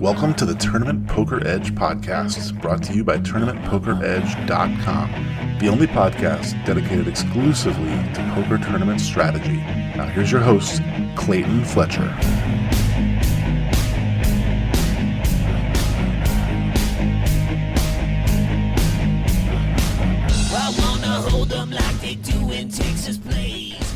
Welcome to the Tournament Poker Edge podcast, brought to you by TournamentPokerEdge.com, the only podcast dedicated exclusively to poker tournament strategy. Now here's your host, Clayton Fletcher.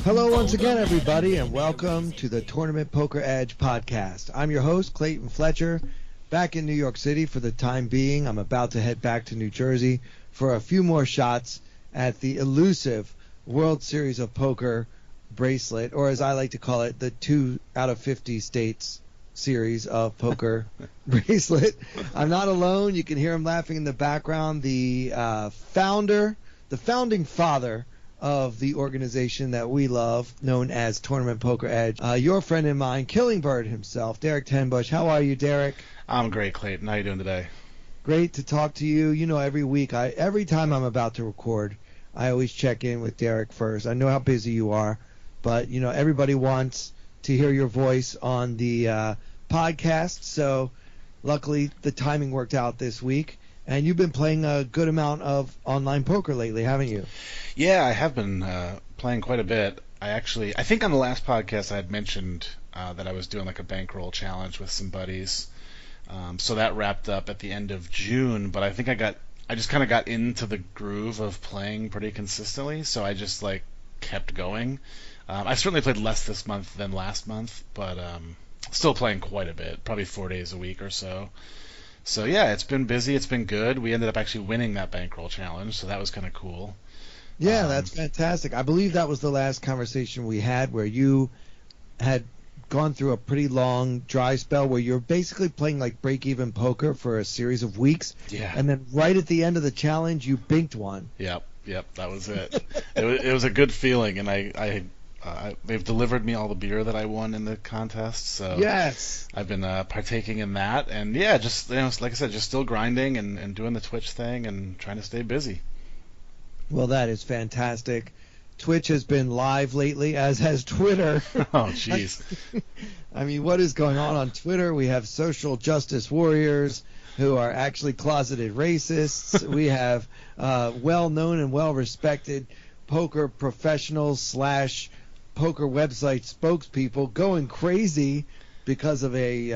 Hello once again, everybody, and welcome to the Tournament Poker Edge podcast. I'm your host, Clayton Fletcher, back in New York City for the time being. I'm about to head back to New Jersey for a few more shots at the elusive World Series of Poker bracelet, or as I like to call it, the 2 out of 50 states series of poker bracelet. I'm not alone. You can hear him laughing in the background. The founding father of the organization that we love, known as Tournament Poker Edge. Your friend and mine, Killingbird himself, Derek Tenbush. How are you, Derek? I'm great, Clayton. How are you doing today? Great to talk to you. You know, every time I'm about to record, I always check in with Derek first. I know how busy you are, but, you know, everybody wants to hear your voice on the podcast, so luckily the timing worked out this week. And you've been playing a good amount of online poker lately, haven't you? Yeah, I have been playing quite a bit. I think on the last podcast I had mentioned that I was doing like a bankroll challenge with some buddies. So that wrapped up at the end of June, but I think I just kind of got into the groove of playing pretty consistently, so I just like kept going. I certainly played less this month than last month, but still playing quite a bit, probably 4 days a week or so. So yeah, it's been busy. It's been good. We ended up actually winning that bankroll challenge, so that was kind of cool. Yeah, that's fantastic. I believe that was the last conversation we had where you had gone through a pretty long dry spell where you're basically playing like break-even poker for a series of weeks. Yeah. And then right at the end of the challenge, you binked one. Yep, that was it. It was a good feeling, and they've delivered me all the beer that I won in the contest, so yes, I've been partaking in that, and yeah, just like I said, just still grinding and doing the Twitch thing and trying to stay busy. Well, that is fantastic. Twitch has been live lately, as has Twitter. Oh, jeez. I mean, what is going on Twitter? We have social justice warriors who are actually closeted racists. We have well-known and well-respected poker professionals / poker website spokespeople going crazy because of which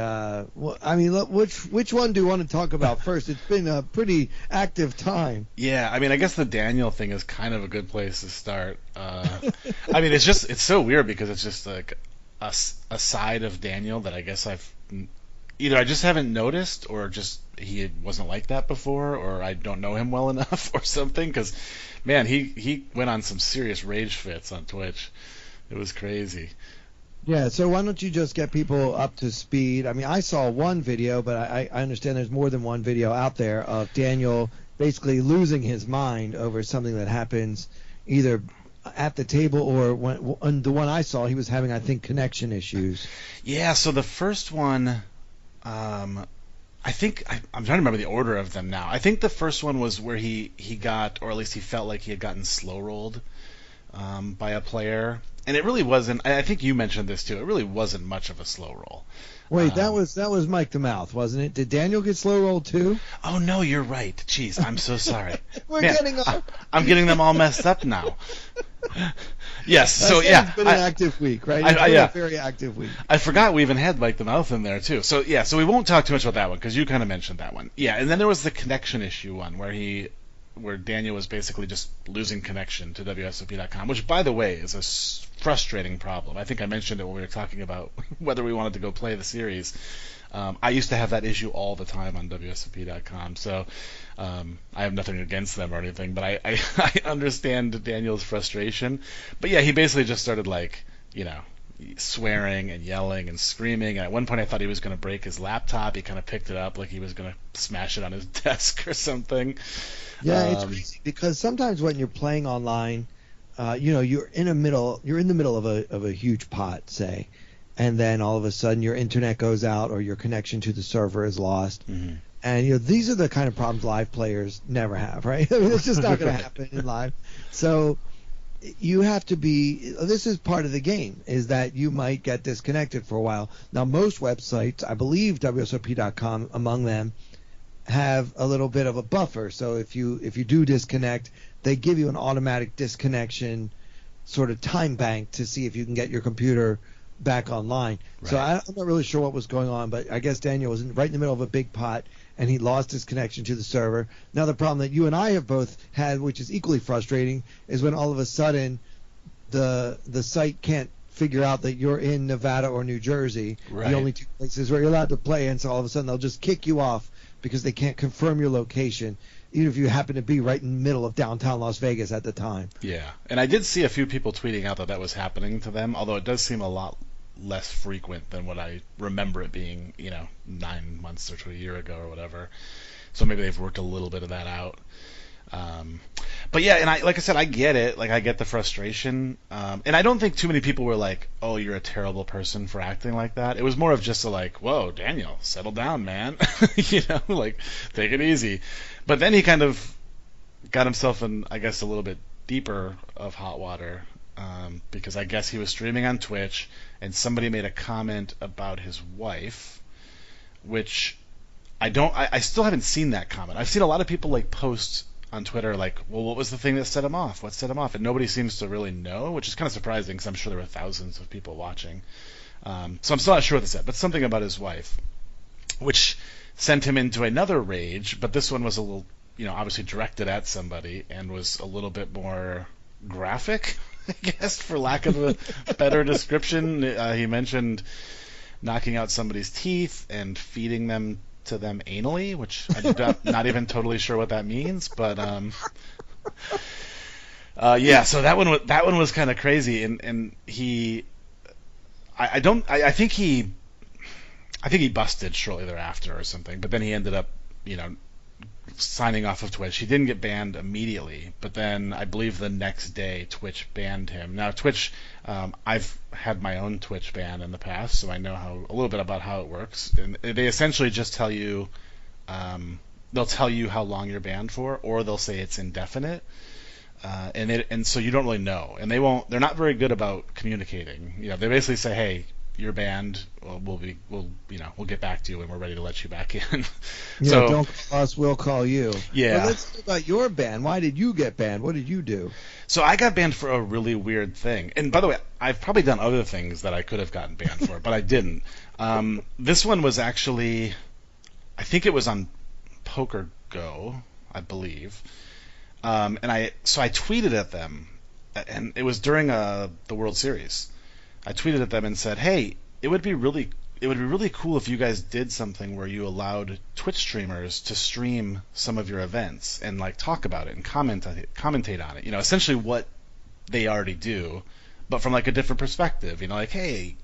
one do you want to talk about first? It's been a pretty active time. Yeah, I mean, I guess the Daniel thing is kind of a good place to start. I mean, it's so weird because it's just like a side of Daniel that I guess I just haven't noticed, or just he wasn't like that before, or I don't know him well enough or something, because man, he went on some serious rage fits on Twitch. It was crazy. Yeah, so why don't you just get people up to speed? I mean, I saw one video, but I understand there's more than one video out there of Daniel basically losing his mind over something that happens either at the table or on the one I saw, he was having, I think, connection issues. Yeah, so the first one, I think I'm trying to remember the order of them now. I think the first one was where he got, or at least he felt like he had gotten slow rolled by a player, and it really wasn't. I think you mentioned this too. It really wasn't much of a slow roll. Wait, that was Mike the Mouth, wasn't it? Did Daniel get slow rolled too? Oh no, you're right. Jeez, I'm so sorry. I'm getting them all messed up now. Yes, so yeah, it's been an active week, right? A very active week. I forgot we even had Mike the Mouth in there too. So yeah, so we won't talk too much about that one because you kind of mentioned that one. Yeah, and then there was the connection issue one where Daniel was basically just losing connection to WSOP.com, which, by the way, is a frustrating problem. I think I mentioned it when we were talking about whether we wanted to go play the series. I used to have that issue all the time on WSOP.com, so I have nothing against them or anything, but I understand Daniel's frustration. But yeah, he basically just started swearing and yelling and screaming. And at one point I thought he was going to break his laptop. He kind of picked it up like he was going to smash it on his desk or something. Yeah, it's crazy because sometimes when you're playing online, you're in the middle of a huge pot, say, and then all of a sudden your internet goes out or your connection to the server is lost. Mm-hmm. And these are the kind of problems live players never have, right? I mean, it's just not going to happen in live. So you have to be, this is part of the game, is that you might get disconnected for a while. Now, most websites, I believe WSOP.com among them, have a little bit of a buffer. So if you do disconnect, they give you an automatic disconnection sort of time bank to see if you can get your computer back online. Right. So I'm not really sure what was going on, but I guess Daniel was right in the middle of a big pot, and he lost his connection to the server. Now, the problem that you and I have both had, which is equally frustrating, is when all of a sudden the site can't figure out that you're in Nevada or New Jersey, Right. the only two places where you're allowed to play, and so all of a sudden they'll just kick you off because they can't confirm your location, even if you happen to be right in the middle of downtown Las Vegas at the time. Yeah, and I did see a few people tweeting out that was happening to them, although it does seem a lot less frequent than what I remember it being, 9 months or to a year ago or whatever. So maybe they've worked a little bit of that out. But yeah, and like I said, I get it. Like, I get the frustration. And I don't think too many people were like, "Oh, you're a terrible person for acting like that." It was more of just a like, "Whoa, Daniel, settle down, man." Like, take it easy. But then he kind of got himself in, I guess, a little bit deeper of hot water. Because I guess he was streaming on Twitch, and somebody made a comment about his wife, which I still haven't seen that comment. I've seen a lot of people like post on Twitter like, well, what was the thing that set him off? What set him off? And nobody seems to really know, which is kind of surprising because I'm sure there were thousands of people watching. So I'm still not sure what they said, but something about his wife, which sent him into another rage. But this one was a little, obviously directed at somebody and was a little bit more graphic, I guess, for lack of a better description. He mentioned knocking out somebody's teeth and feeding them to them anally, which I'm not even totally sure what that means, but yeah. So that one was kind of crazy, and I think he busted shortly thereafter or something, but then he ended up signing off of Twitch. He didn't get banned immediately, but then I believe the next day Twitch banned him. Now Twitch, I've had my own Twitch ban in the past, so I know a little bit about how it works. And they essentially just tell you, they'll tell you how long you're banned for, or they'll say it's indefinite, and so you don't really know. And they're not very good about communicating. They basically say, hey, you're banned. Well, we'll get back to you when we're ready to let you back in. Yeah, So don't call us, we'll call you. Yeah. But let's talk about your ban. Why did you get banned? What did you do? So I got banned for a really weird thing. And by the way, I've probably done other things that I could have gotten banned for, but I didn't. This one was actually, I think it was on Poker Go, I believe. And I tweeted at them, and it was during the World Series. I tweeted at them and said, "Hey, it would be really cool if you guys did something where you allowed Twitch streamers to stream some of your events and like talk about it and commentate on it. Essentially what they already do, but from like a different perspective. Like, hey,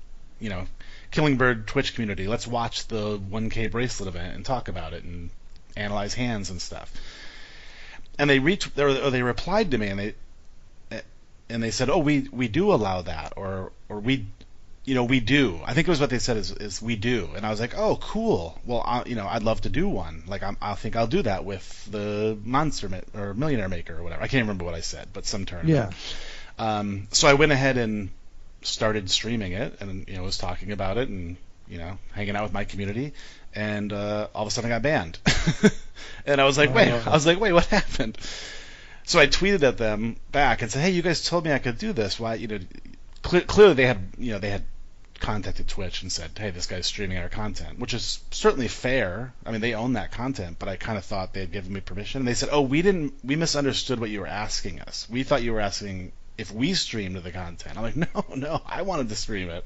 Killingbird Twitch community, let's watch the 1K bracelet event and talk about it and analyze hands and stuff." And they replied to me and they said, "Oh, we do allow that, or we do." I think it was what they said is we do. And I was like, "Oh, cool. Well, I'd love to do one. Like, I think I'll do that with the or Millionaire Maker or whatever. I can't remember what I said, but some tournament." Yeah. So I went ahead and started streaming it, and was talking about it, and hanging out with my community, and all of a sudden I got banned. And I was like, wait, what happened? So I tweeted at them back and said, "Hey, you guys told me I could do this. Why, clearly they had contacted Twitch and said, 'Hey, this guy's streaming our content,' which is certainly fair. I mean, they own that content, but I kind of thought they had given me permission." And they said, "Oh, we misunderstood what you were asking us. We thought you were asking if we streamed the content." I'm like, "No, I wanted to stream it."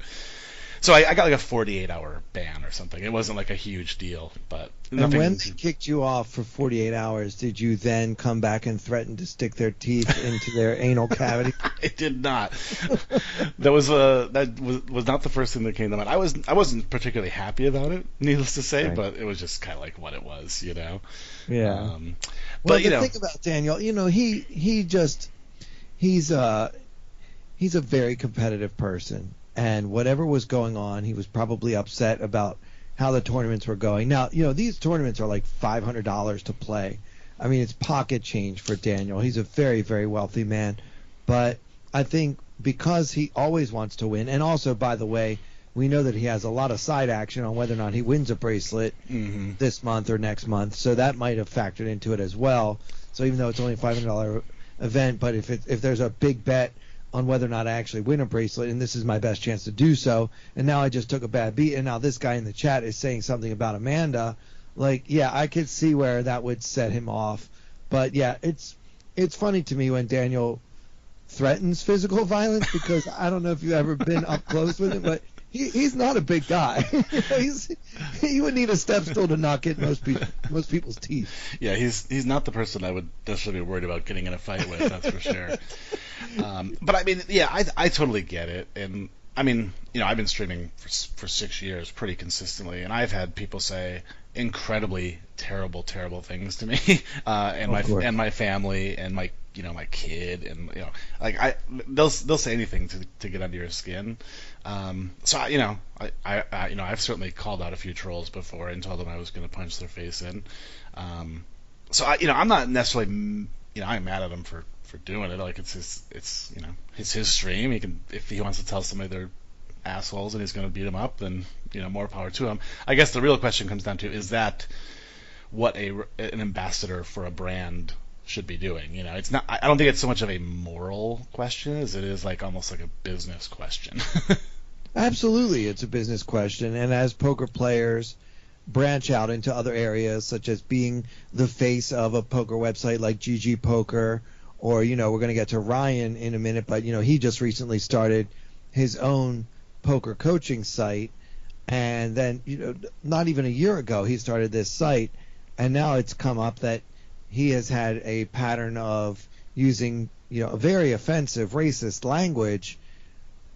So I got like a 48-hour ban or something. It wasn't like a huge deal, but And when they kicked you off for 48 hours, did you then come back and threaten to stick their teeth into their anal cavity? I did not. That was not the first thing that came to mind. I wasn't particularly happy about it, needless to say, Right. but it was just kind of like what it was, Yeah. But Well, the thing about Daniel, he's a very competitive person, and whatever was going on, he was probably upset about how the tournaments were going. Now, these tournaments are like $500 to play. I mean, it's pocket change for Daniel. He's a very, very wealthy man, but I think because he always wants to win, and also, by the way, we know that he has a lot of side action on whether or not he wins a bracelet this month or next month, so that might have factored into it as well. So even though it's only a $500 event, but if there's a big bet on whether or not I actually win a bracelet, and this is my best chance to do so, and now I just took a bad beat, and now this guy in the chat is saying something about Amanda, like, yeah, I could see where that would set him off. But yeah, it's funny to me when Daniel threatens physical violence, because I don't know if you've ever been up close with him, but he's not a big guy. He would need a step stool to knock in most people's teeth. Yeah, he's not the person I would necessarily be worried about getting in a fight with, that's for sure. But I mean, yeah, I totally get it. And I mean, you know, I've been streaming for 6 years pretty consistently, and I've had people say incredibly terrible things to me, and my family and my kid, and like they'll say anything to get under your skin. So I've certainly called out a few trolls before and told them I was going to punch their face in. So I'm not necessarily I'm mad at them for doing it. Like it's his stream. He can, if he wants to tell somebody they're assholes and he's going to beat them up, then more power to him. I guess the real question comes down to, is that what an ambassador for a brand should be doing? It's not. I don't think it's so much of a moral question as it is like almost like a business question. Absolutely, it's a business question, and as poker players branch out into other areas, such as being the face of a poker website like GG Poker, or we're going to get to Ryan in a minute, but he just recently started his own poker coaching site, and then not even a year ago he started this site, and now it's come up that he has had a pattern of using a very offensive racist language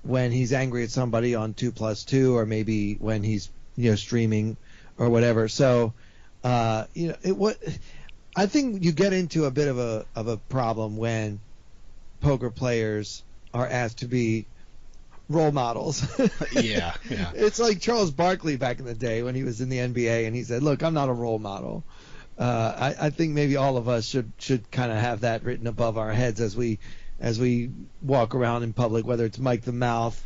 when he's angry at somebody on 2+2, or maybe when he's streaming or whatever. So I think you get into a bit of a problem when poker players are asked to be role models. Yeah. It's like Charles Barkley back in the day when he was in the NBA and he said, "Look, I'm not a role model." I think maybe all of us should kind of have that written above our heads as we walk around in public, whether it's Mike the Mouth,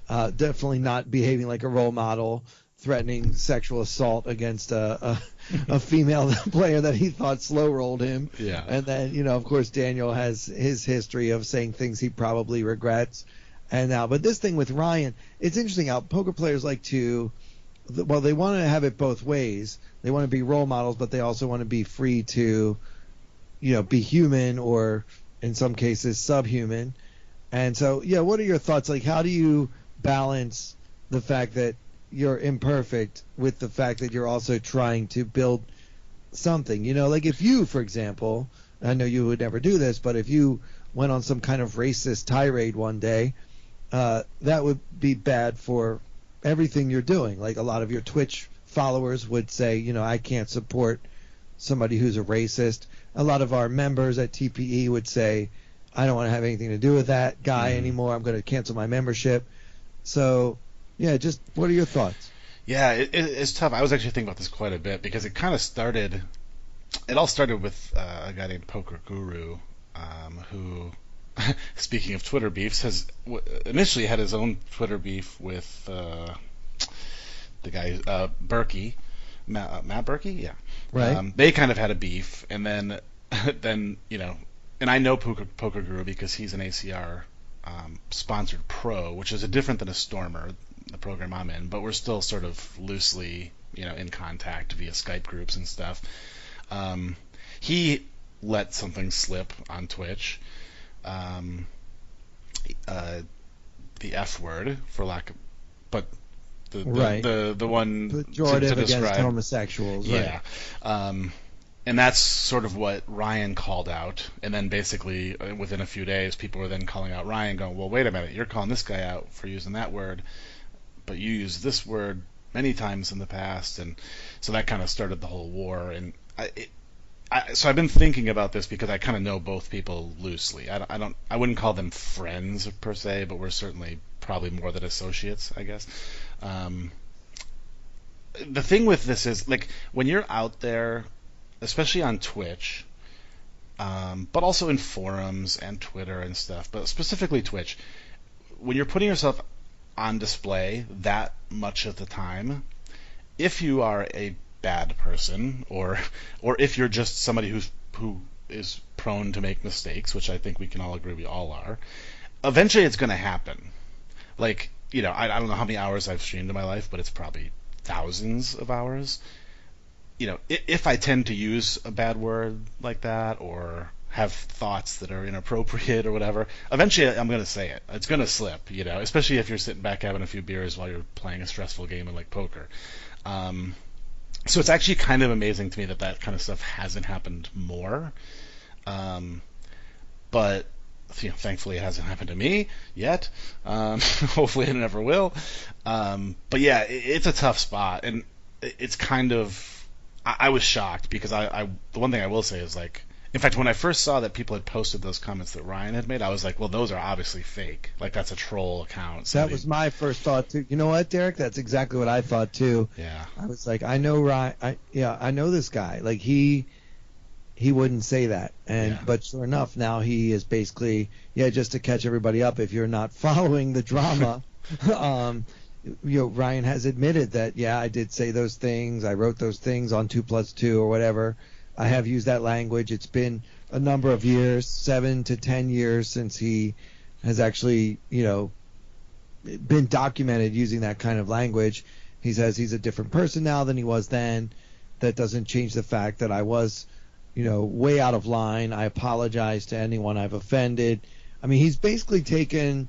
definitely not behaving like a role model, threatening sexual assault against a female player that he thought slow rolled him. Yeah. And then, of course, Daniel has his history of saying things he probably regrets. But this thing with Ryan, it's interesting how poker players like to, well, they want to have it both ways. They want to be role models, but they also want to be free to, be human, or in some cases subhuman. And so, what are your thoughts? Like, how do you balance the fact that you're imperfect with the fact that you're also trying to build something? Like if you, for example, I know you would never do this, but if you went on some kind of racist tirade one day, that would be bad for everything you're doing. Like a lot of your Twitch followers would say, I can't support somebody who's a racist. A lot of our members at TPE would say, I don't want to have anything to do with that guy anymore. I'm going to cancel my membership. So, just what are your thoughts? Yeah, it's tough. I was actually thinking about this quite a bit because it all started with a guy named Poker Guru, who, speaking of Twitter beefs, has initially had his own Twitter beef with the guy Berkey, Matt Berkey, yeah. Right. They kind of had a beef, and then and I know Poker Guru because he's an ACR sponsored pro, which is different than a Stormer, the program I'm in, but we're still sort of loosely, in contact via Skype groups and stuff. He let something slip on Twitch, the F word, for lack of, but the one pejorative to against describe homosexuals. Yeah. Right. And that's sort of what Ryan called out. And then basically within a few days, people were then calling out Ryan, going, well, wait a minute, you're calling this guy out for using that word, but you used this word many times in the past. And so that kind of started the whole war. And so I've been thinking about this because I kind of know both people loosely. I wouldn't call them friends per se, but we're certainly probably more than associates, I guess. The thing with this is, like, when you're out there, especially on Twitch, but also in forums and Twitter and stuff, but specifically Twitch. When you're putting yourself on display that much of the time, if you are a bad person, or if you're just somebody who is prone to make mistakes, which I think we can all agree we all are, eventually it's going to happen. Like, I don't know how many hours I've streamed in my life, but it's probably thousands of hours. If I tend to use a bad word like that, or have thoughts that are inappropriate or whatever, eventually I'm going to say it. It's going to slip, especially if you're sitting back having a few beers while you're playing a stressful game of like poker. So it's actually kind of amazing to me that kind of stuff hasn't happened more. But thankfully it hasn't happened to me yet. Hopefully it never will. But yeah, it's a tough spot, and it's kind of. I was shocked because the one thing I will say is, like, in fact, when I first saw that people had posted those comments that Ryan had made, I was like, well, those are obviously fake. Like, that's a troll account. That was my first thought too. You know what, Derek? That's exactly what I thought too. Yeah. I was like, I know Ryan. I know this guy. Like, he wouldn't say that. But sure enough, now he is basically, just to catch everybody up, if you're not following the drama, Ryan has admitted that, I did say those things. I wrote those things on 2+2 or whatever. I have used that language. It's been a number of years, 7 to 10 years, since he has actually, been documented using that kind of language. He says he's a different person now than he was then. That doesn't change the fact that I was, way out of line. I apologize to anyone I've offended. I mean, he's basically taken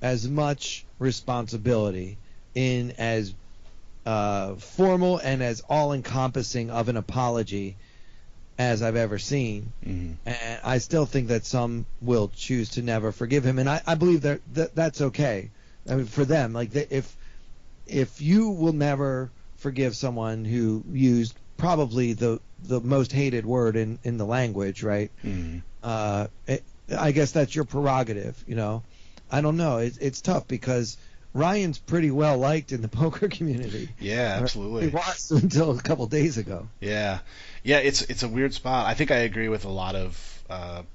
as much responsibility in as formal and as all-encompassing of an apology as I've ever seen. Mm-hmm. And I still think that some will choose to never forgive him, and I believe that's okay. I mean, for them, like, if you will never forgive someone who used probably the most hated word in the language, right? Mm-hmm. I guess that's your prerogative, I don't know. It's tough because Ryan's pretty well liked in the poker community. Yeah, absolutely. He was until a couple days ago. Yeah, it's a weird spot. I think I agree with a lot of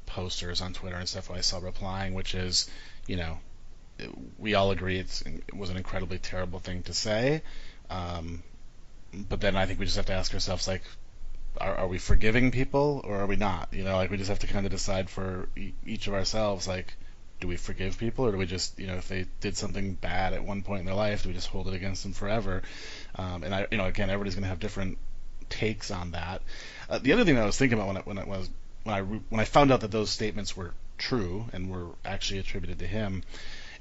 posters on Twitter and stuff who I saw replying, which is, we all agree it was an incredibly terrible thing to say. But then I think we just have to ask ourselves, like, are we forgiving people or are we not? Like, we just have to kind of decide for each of ourselves, like, do we forgive people, or do we just, if they did something bad at one point in their life, do we just hold it against them forever? And again, everybody's going to have different takes on that. The other thing that I was thinking about when I found out that those statements were true and were actually attributed to him,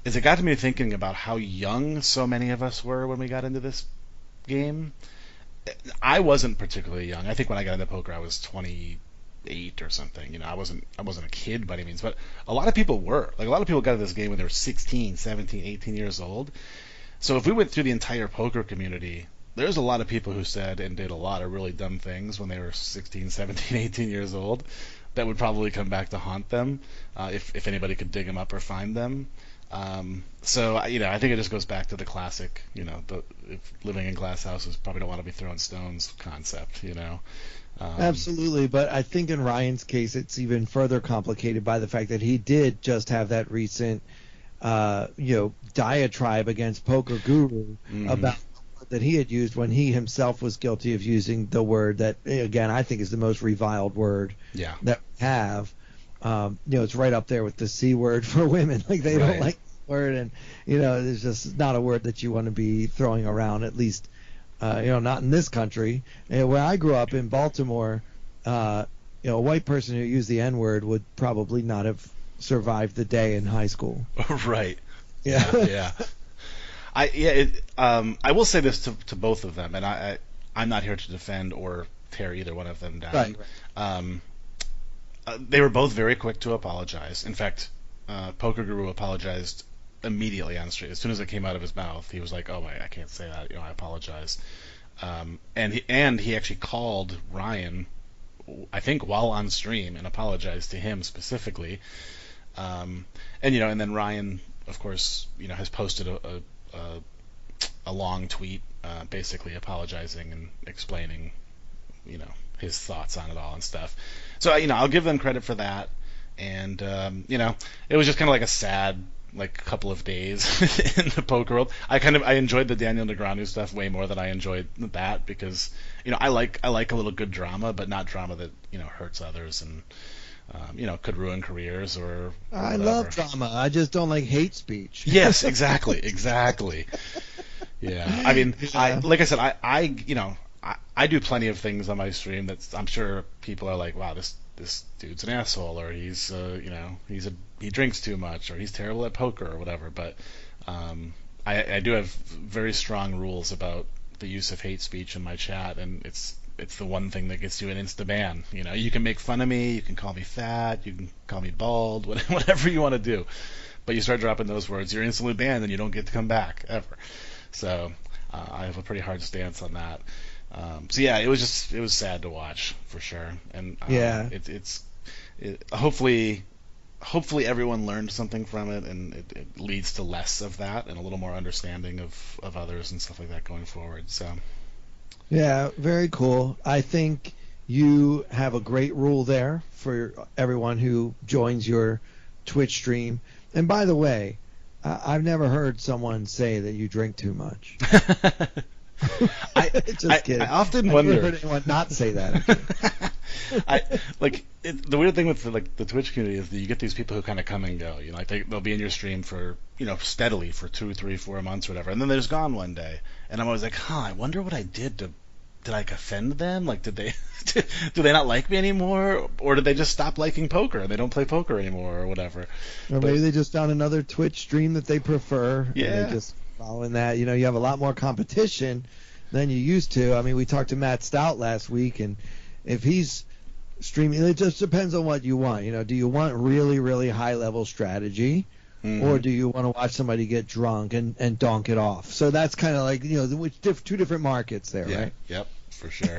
is it got to me thinking about how young so many of us were when we got into this game. I wasn't particularly young. I think when I got into poker, I was 28 or something. I wasn't a kid by any means, but a lot of people were. Like, a lot of people got into this game when they were 16, 17, 18 years old. So if we went through the entire poker community, there's a lot of people who said and did a lot of really dumb things when they were 16, 17, 18 years old that would probably come back to haunt them if anybody could dig them up or find them. So I think it just goes back to the classic, if living in glass houses, probably don't want to be throwing stones concept, Absolutely, but I think in Ryan's case, it's even further complicated by the fact that he did just have that recent, diatribe against Poker Guru about that he had used when he himself was guilty of using the word that, again, I think is the most reviled word that we have. It's right up there with the C word for women. Like, they don't like the word, and it's just not a word that you want to be throwing around, at least not in this country. Where I grew up in Baltimore, a white person who used the N word would probably not have survived the day in high school. Right. Yeah. I will say this to both of them, and I'm not here to defend or tear either one of them down. Right. They were both very quick to apologize. In fact, Poker Guru apologized immediately on the street. As soon as it came out of his mouth, he was like, "Oh, I can't say that. I apologize." And he actually called Ryan, I think, while on stream, and apologized to him specifically. And then Ryan, of course, has posted a long tweet, basically apologizing and explaining, his thoughts on it all and stuff. So I'll give them credit for that, and it was just kind of like a sad couple of days in the poker world. I enjoyed the Daniel Negreanu stuff way more than I enjoyed that, because I like a little good drama, but not drama that hurts others and could ruin careers or I whatever. love drama. I just don't like hate speech. Yes, exactly. Yeah, I mean, Yeah. like I said, I do plenty of things on my stream that I'm sure people are like, wow, this dude's an asshole, or he's he drinks too much, or he's terrible at poker, or whatever. But I do have very strong rules about the use of hate speech in my chat, and it's the one thing that gets you an insta ban. You can make fun of me, you can call me fat, you can call me bald, whatever you want to do, but you start dropping those words, you're instantly banned, and you don't get to come back ever. So I have a pretty hard stance on that. So yeah, it was sad to watch for sure, and Yeah. hopefully everyone learned something from it, and it leads to less of that and a little more understanding of others and stuff like that going forward. So Yeah, very cool. I think you have a great rule there for everyone who joins your Twitch stream. And by the way, I've never heard someone say that you drink too much. Just kidding. I often I've wonder. never heard anyone not say that. The weird thing with the Twitch community is that you get these people who kind of come and go. They'll be in your stream for steadily for 2, 3, 4 months or whatever, and then they're just gone one day. And I'm always like, I wonder what I did to. Did I offend them? Did they do they not like me anymore, or did they just stop liking poker and they don't play poker anymore or whatever? Or maybe they just found another Twitch stream that they prefer. Yeah. And they just following that. You have a lot more competition than you used to. I mean, we talked to Matt Stout last week, and if he's streaming, it just depends on what you want. Do you want really, really high level strategy, or do you want to watch somebody get drunk and donk it off? So that's kind of like two different markets there, Yeah. right? Yep, for sure.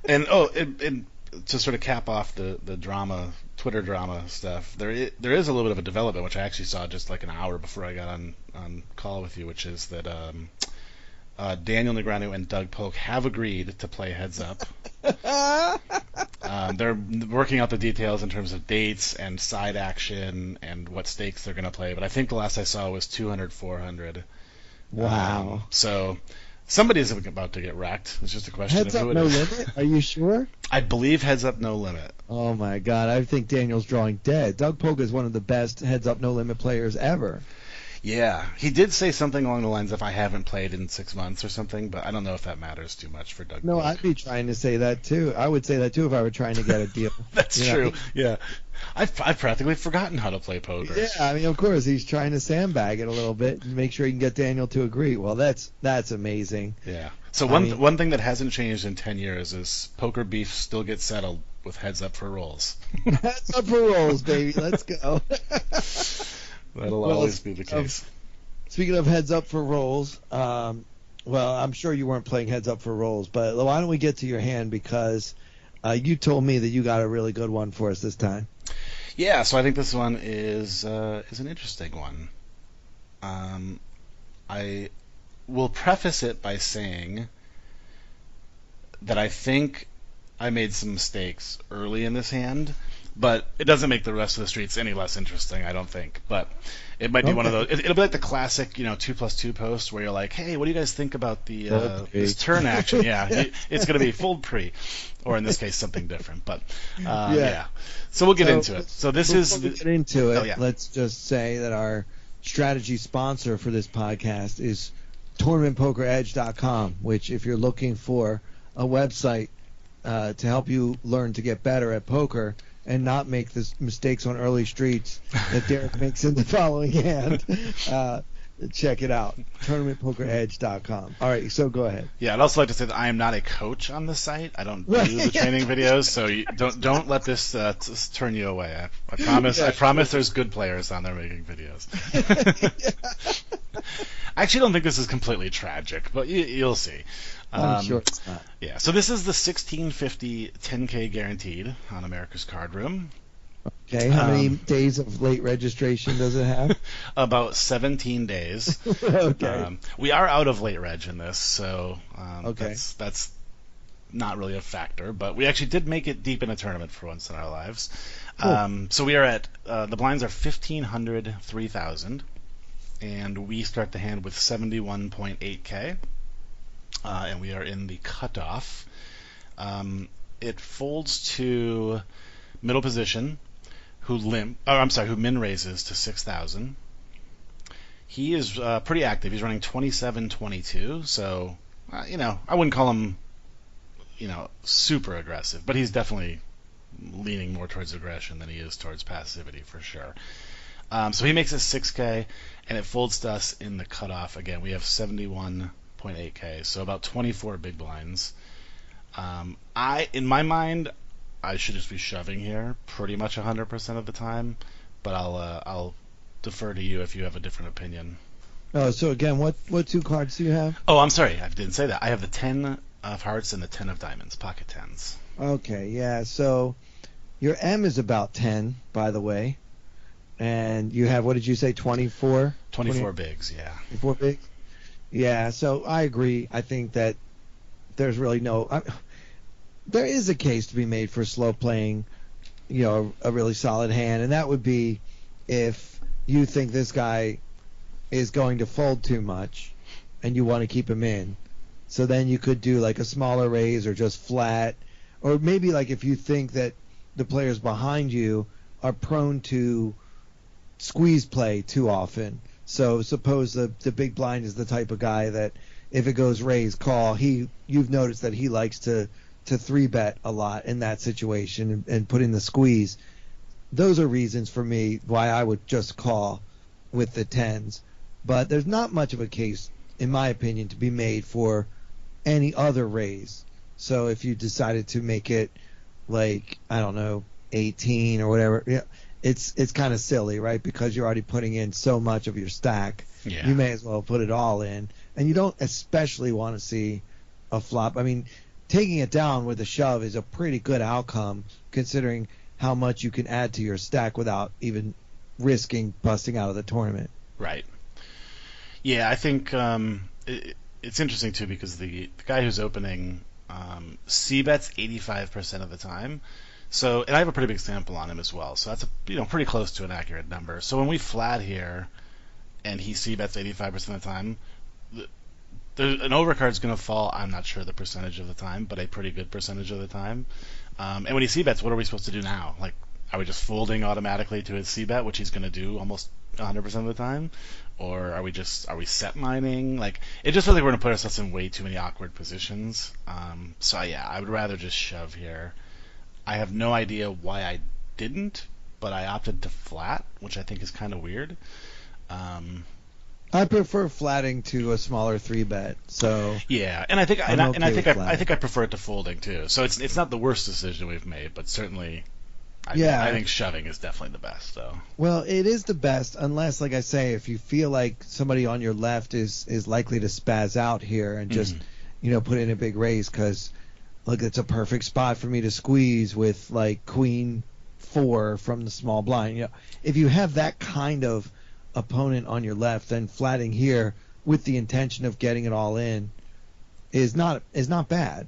And to sort of cap off the drama, Twitter drama stuff, there is a little bit of a development, which I actually saw just like an hour before I got on call with you, which is that Daniel Negreanu and Doug Polk have agreed to play Heads Up. They're working out the details in terms of dates and side action and what stakes they're going to play, but I think the last I saw was 200, 400. Wow. So somebody's about to get wrecked. It's just a question Heads of Up who it No is. Limit? Are you sure? I believe Heads Up No Limit. Oh my God, I think Daniel's drawing dead. Doug Polk is one of the best Heads Up No Limit players ever. Yeah, he did say something along the lines of I haven't played in 6 months or something, but I don't know if that matters too much for Doug No, Polk. I'd be trying to say that too. I would say that too if I were trying to get a deal. That's true. Yeah, I've practically forgotten how to play poker. Yeah, I mean, of course, he's trying to sandbag it a little bit and make sure he can get Daniel to agree. Well, that's amazing. Yeah. So one thing that hasn't changed in 10 years is poker beef still gets settled with Heads Up for rolls. Heads up for rolls, baby. Let's go. That'll Well, always be the case. Speaking of Heads Up for rolls, well, I'm sure you weren't playing Heads Up for rolls, but why don't we get to your hand, because you told me that you got a really good one for us this time. Yeah, so I think this one is an interesting one. I will preface it by saying that I think I made some mistakes early in this hand, but it doesn't make the rest of the streets any less interesting, I don't think. But it might be one of those. It'll be like the classic, 2+2 post where you're like, "Hey, what do you guys think about this turn action?" Yeah, it's going to be fold pre, or in this case, something different. But yeah. So we'll get into it. So this Before is. we get into it, Oh, yeah. let's just say that our strategy sponsor for this podcast is tournamentpokeredge.com, which, if you're looking for a website to help you learn to get better at poker and not make the mistakes on early streets that Derek makes in the following hand, check it out, tournamentpokeredge.com. All right, so go ahead. Yeah, I'd also like to say that I am not a coach on the site. I don't do the training videos, so don't let this turn you away. I promise. Yeah, I promise. There's good players on there making videos. I actually don't think this is completely tragic, but you'll see. I'm sure it's not. Yeah, so this is the 1650 10K guaranteed on America's Card Room. Okay, how many days of late registration does it have? About 17 days. Okay. We are out of late reg in this, so Okay. that's not really a factor, but we actually did make it deep in a tournament for once in our lives. Cool. So we are at the blinds are 1,500, 3,000, and we start the hand with 71.8k, and we are in the cutoff. It folds to middle position, who min raises to 6,000. He is pretty active. He's running 27-22, so I wouldn't call him super aggressive, but he's definitely leaning more towards aggression than he is towards passivity for sure. So he makes it 6k, and it folds to us in the cutoff. Again, we have 71.8k, so about 24 big blinds. In my mind, I should just be shoving here pretty much 100% of the time, but I'll defer to you if you have a different opinion. Oh, so again, what two cards do you have? Oh, I'm sorry, I didn't say that. I have the 10 of hearts and the 10 of diamonds, pocket tens. Okay, yeah. So your M is about 10, by the way, and you have, what did you say, 24? 24 bigs, yeah. 24 bigs. Yeah. So I agree. I think that there's really there is a case to be made for slow playing, a really solid hand, and that would be if you think this guy is going to fold too much and you want to keep him in. So then you could do like a smaller raise or just flat, or maybe like if you think that the players behind you are prone to squeeze play too often. So suppose the big blind is the type of guy that if it goes raise call, you've noticed that he likes to 3-bet a lot in that situation and put in the squeeze. Those are reasons for me why I would just call with the tens. But there's not much of a case, in my opinion, to be made for any other raise. So if you decided to make it like, I don't know, 18 or whatever, it's kind of silly, right? Because you're already putting in so much of your stack. Yeah. You may as well put it all in. And you don't especially want to see a flop. I mean, taking it down with a shove is a pretty good outcome considering how much you can add to your stack without even risking busting out of the tournament. Right. Yeah, I think it's interesting too because the guy who's opening c-bets 85% of the time. So, and I have a pretty big sample on him as well. So that's pretty close to an accurate number. So when we flat here and he c-bets 85% of the time, an overcard's going to fall, I'm not sure the percentage of the time, but a pretty good percentage of the time. And when he c-bets, what are we supposed to do now? Like, are we just folding automatically to his c-bet, which he's going to do almost 100% of the time? Or are we set mining? Like, it just feels like we're going to put ourselves in way too many awkward positions. So yeah, I would rather just shove here. I have no idea why I didn't, but I opted to flat, which I think is kind of weird. I prefer flatting to a smaller 3-bet. So yeah, and I think I think I prefer it to folding too. So it's not the worst decision we've made, but certainly I think shoving is definitely the best though. Well, it is the best unless, like I say, if you feel like somebody on your left is likely to spaz out here and just put in a big raise because look, it's a perfect spot for me to squeeze with like queen 4 from the small blind. If you have that kind of opponent on your left, then flatting here with the intention of getting it all in is not bad.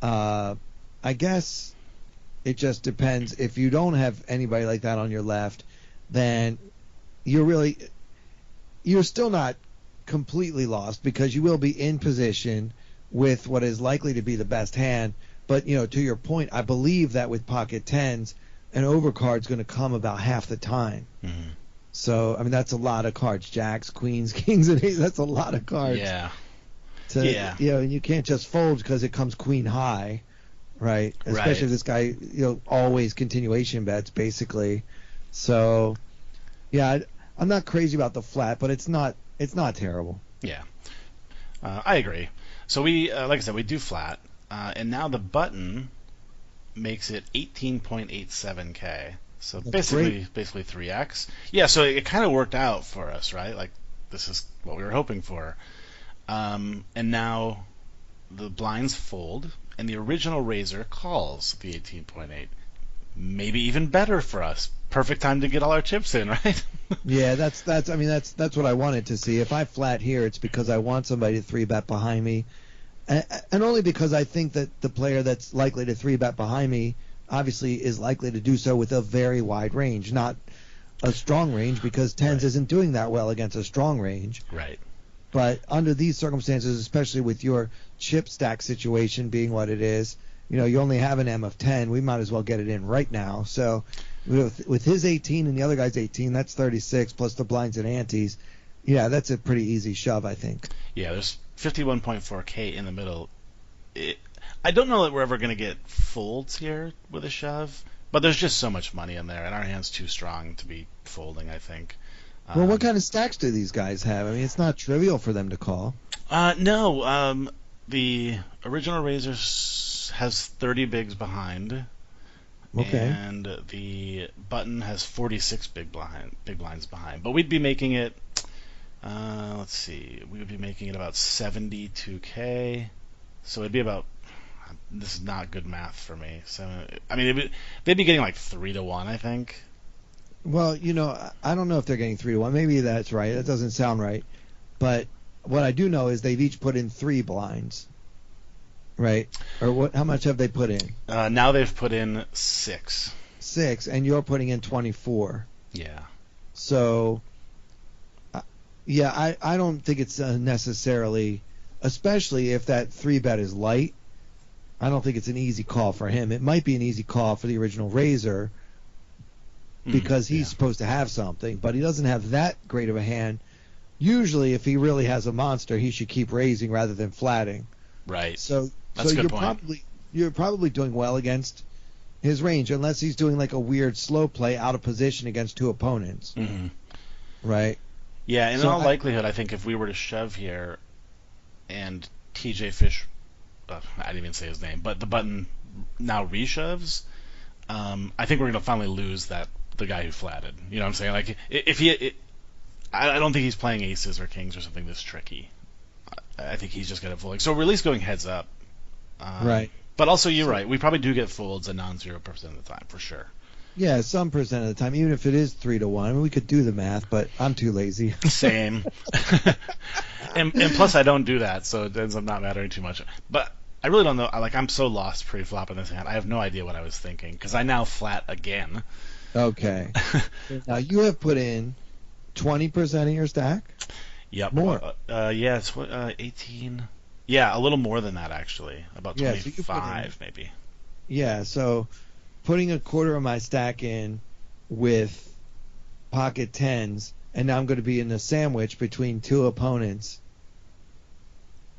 I guess it just depends. If you don't have anybody like that on your left, then you're still not completely lost because you will be in position with what is likely to be the best hand. But to your point, I believe that with pocket tens, an overcard's going to come about half the time. Mm-hmm. So, I mean, that's a lot of cards. Jacks, queens, kings, and aces. That's a lot of cards. Yeah. And you can't just fold because it comes queen high, right? Especially if this guy, always continuation bets, basically. So, yeah, I'm not crazy about the flat, but it's not terrible. Yeah. I agree. So we, like I said, we do flat. And now the button makes it 18.87K. So basically 3x. Yeah, so it kind of worked out for us, right? Like, this is what we were hoping for. And now the blinds fold, and the original raiser calls the 18.8. Maybe even better for us. Perfect time to get all our chips in, right? Yeah, that's what I wanted to see. If I flat here, it's because I want somebody to 3-bet behind me. And only because I think that the player that's likely to 3-bet behind me obviously is likely to do so with a very wide range, not a strong range, because tens isn't doing that well against a strong range. Right. But under these circumstances, especially with your chip stack situation being what it is, you only have an M of 10. We might as well get it in right now. So with his 18 and the other guy's 18, that's 36 plus the blinds and antes. Yeah, that's a pretty easy shove, I think. Yeah, there's 51.4K in the middle. I don't know that we're ever going to get folds here with a shove, but there's just so much money in there, and our hand's too strong to be folding, I think. Well, what kind of stacks do these guys have? I mean, it's not trivial for them to call. No. The original Razor has 30 bigs behind. Okay. And the button has 46 big blinds behind. But we'd be making it, let's see, we would be making it about 72K. So it'd be about, this is not good math for me. So, I mean, they'd be getting like 3-1, I think. Well, I don't know if they're getting 3-1. Maybe that's right. That doesn't sound right. But what I do know is they've each put in 3 blinds. Right? Or what? How much have they put in? Now they've put in 6. 6, and you're putting in 24. Yeah. So, yeah, I don't think it's necessarily, especially if that 3-bet is light, I don't think it's an easy call for him. It might be an easy call for the original Razor because he's supposed to have something, but he doesn't have that great of a hand. Usually, if he really has a monster, he should keep raising rather than flatting. Right. So that's a good point. You're probably doing well against his range, unless he's doing like a weird slow play out of position against 2 opponents. Mm-hmm. Right? Yeah, in all likelihood, I think if we were to shove here and TJ Fish, I didn't even say his name, but the button now reshoves, I think we're going to finally lose the guy who flatted. You know what I'm saying? Like, I don't think he's playing aces or kings or something this tricky. I think he's just going to fold. So we're at least going heads up. Right. But also, you're right. We probably do get folds a non-0% of the time, for sure. Yeah, some percent of the time, even if it is 3-1. I mean, we could do the math, but I'm too lazy. Same. and plus, I don't do that, so it ends up not mattering too much. But I really don't know. I'm so lost pre-flop in this hand. I have no idea what I was thinking, because I now flat again. Okay. Now, you have put in 20% of your stack? Yep. More. Yeah, it's 18. Yeah, a little more than that, actually. About 25, maybe. Yeah, so putting a quarter of my stack in with pocket 10s, and now I'm going to be in a sandwich between 2 opponents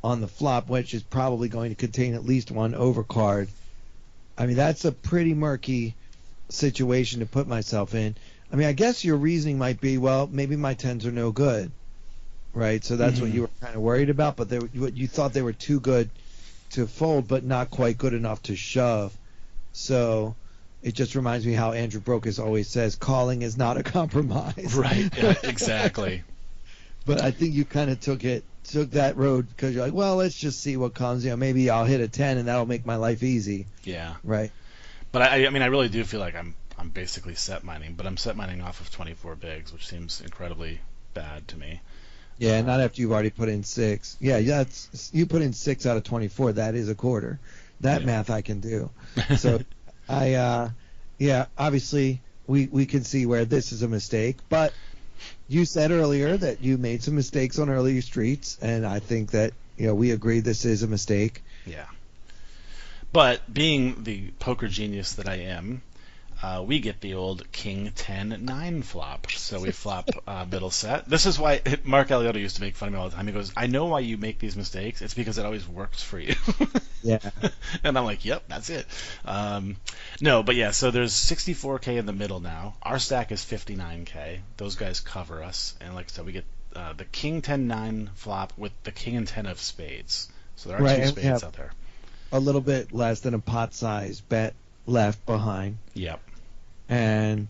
on the flop, which is probably going to contain at least 1 overcard. I mean, that's a pretty murky situation to put myself in. I mean, I guess your reasoning might be, well, maybe my 10s are no good, right? So that's what you were kind of worried about, but you thought they were too good to fold, but not quite good enough to shove. So it just reminds me how Andrew Brokus always says, calling is not a compromise. Right, yeah, exactly. But I think you kind of took that road because you're like, well, let's just see what comes. Maybe I'll hit a 10 and that'll make my life easy. Yeah. Right. But I mean, I really do feel like I'm basically set mining, but I'm set mining off of 24 bigs, which seems incredibly bad to me. Yeah, not after you've already put in 6. Yeah, you put in 6 out of 24. That is a quarter. That math I can do. So obviously we can see where this is a mistake, but you said earlier that you made some mistakes on earlier streets, and I think that we agree this is a mistake. Yeah. But being the poker genius that I am, we get the old King 10-9 flop. So we flop middle set. This is why Mark Aliotta used to make fun of me all the time. He goes, I know why you make these mistakes. It's because it always works for you. Yeah. And I'm like, yep, that's it. No, but yeah, so there's 64K in the middle now. Our stack is 59K. Those guys cover us. And like I said, we get the King 10-9 flop with the King and 10 of spades. So there are 2 spades out there. A little bit less than a pot size bet left behind. Yep. And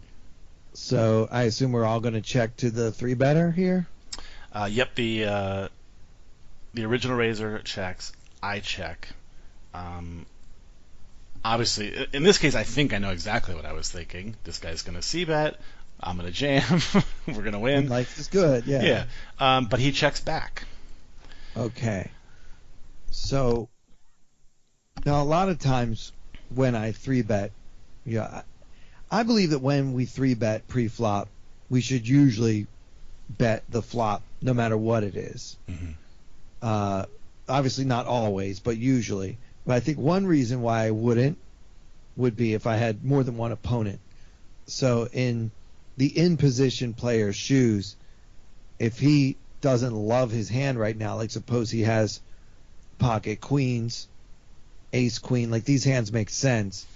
so I assume we're all going to check to the 3-better here? Yep, the original Razor checks. I check. Obviously, in this case, I think I know exactly what I was thinking. This guy's going to c-bet. I'm going to jam. We're going to win. Life is good, yeah. Yeah. But he checks back. Okay. So now a lot of times when I 3-bet, I believe that when we 3-bet pre-flop, we should usually bet the flop no matter what it is. Mm-hmm. Obviously not always, but usually. But I think one reason why I wouldn't would be if I had more than one opponent. So in the in-position player's shoes, if he doesn't love his hand right now, like suppose he has pocket queens, ace queen, like these hands make sense,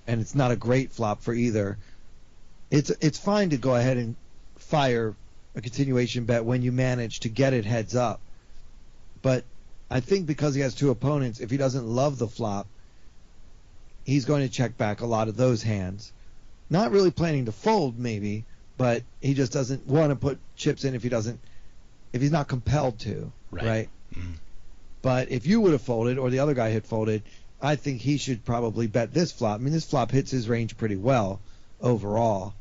and it's not a great flop for either. It's fine to go ahead and fire a continuation bet when you manage to get it heads up. But I think because he has two opponents, if he doesn't love the flop, he's going to check back a lot of those hands. Not really planning to fold, maybe, but he just doesn't want to put chips in if he's not compelled to, right? Mm-hmm. But if you would have folded or the other guy had folded, I think he should probably bet this flop. I mean, this flop hits his range pretty well overall,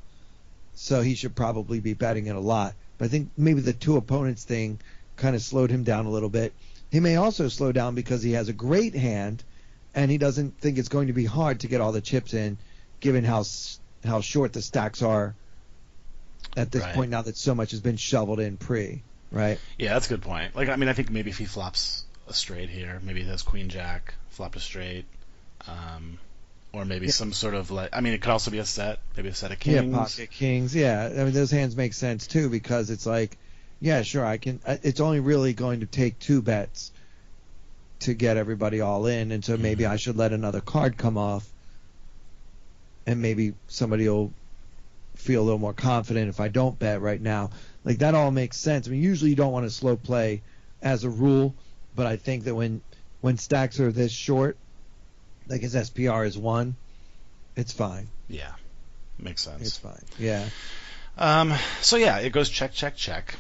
so he should probably be betting it a lot. But I think maybe the two opponents thing kind of slowed him down a little bit. He may also slow down because he has a great hand, and he doesn't think it's going to be hard to get all the chips in, given how short the stacks are at this point now that so much has been shoveled in pre, right? Yeah, that's a good point. Like, I mean, I think maybe if he flops a straight here, maybe he has queen jack, flopped a straight, or maybe some sort of like, I mean, it could also be a set, maybe a set of kings. Yeah, pocket kings. Yeah, I mean, those hands make sense too because it's like, yeah, sure, I can. It's only really going to take 2 bets to get everybody all in, and so maybe I should let another card come off, and maybe somebody will feel a little more confident if I don't bet right now. Like, that all makes sense. I mean, usually you don't want to slow play as a rule, but I think that when stacks are this short, like his SPR is 1, it's fine. Yeah, makes sense. It's fine. Yeah. So yeah, it goes check, check, check.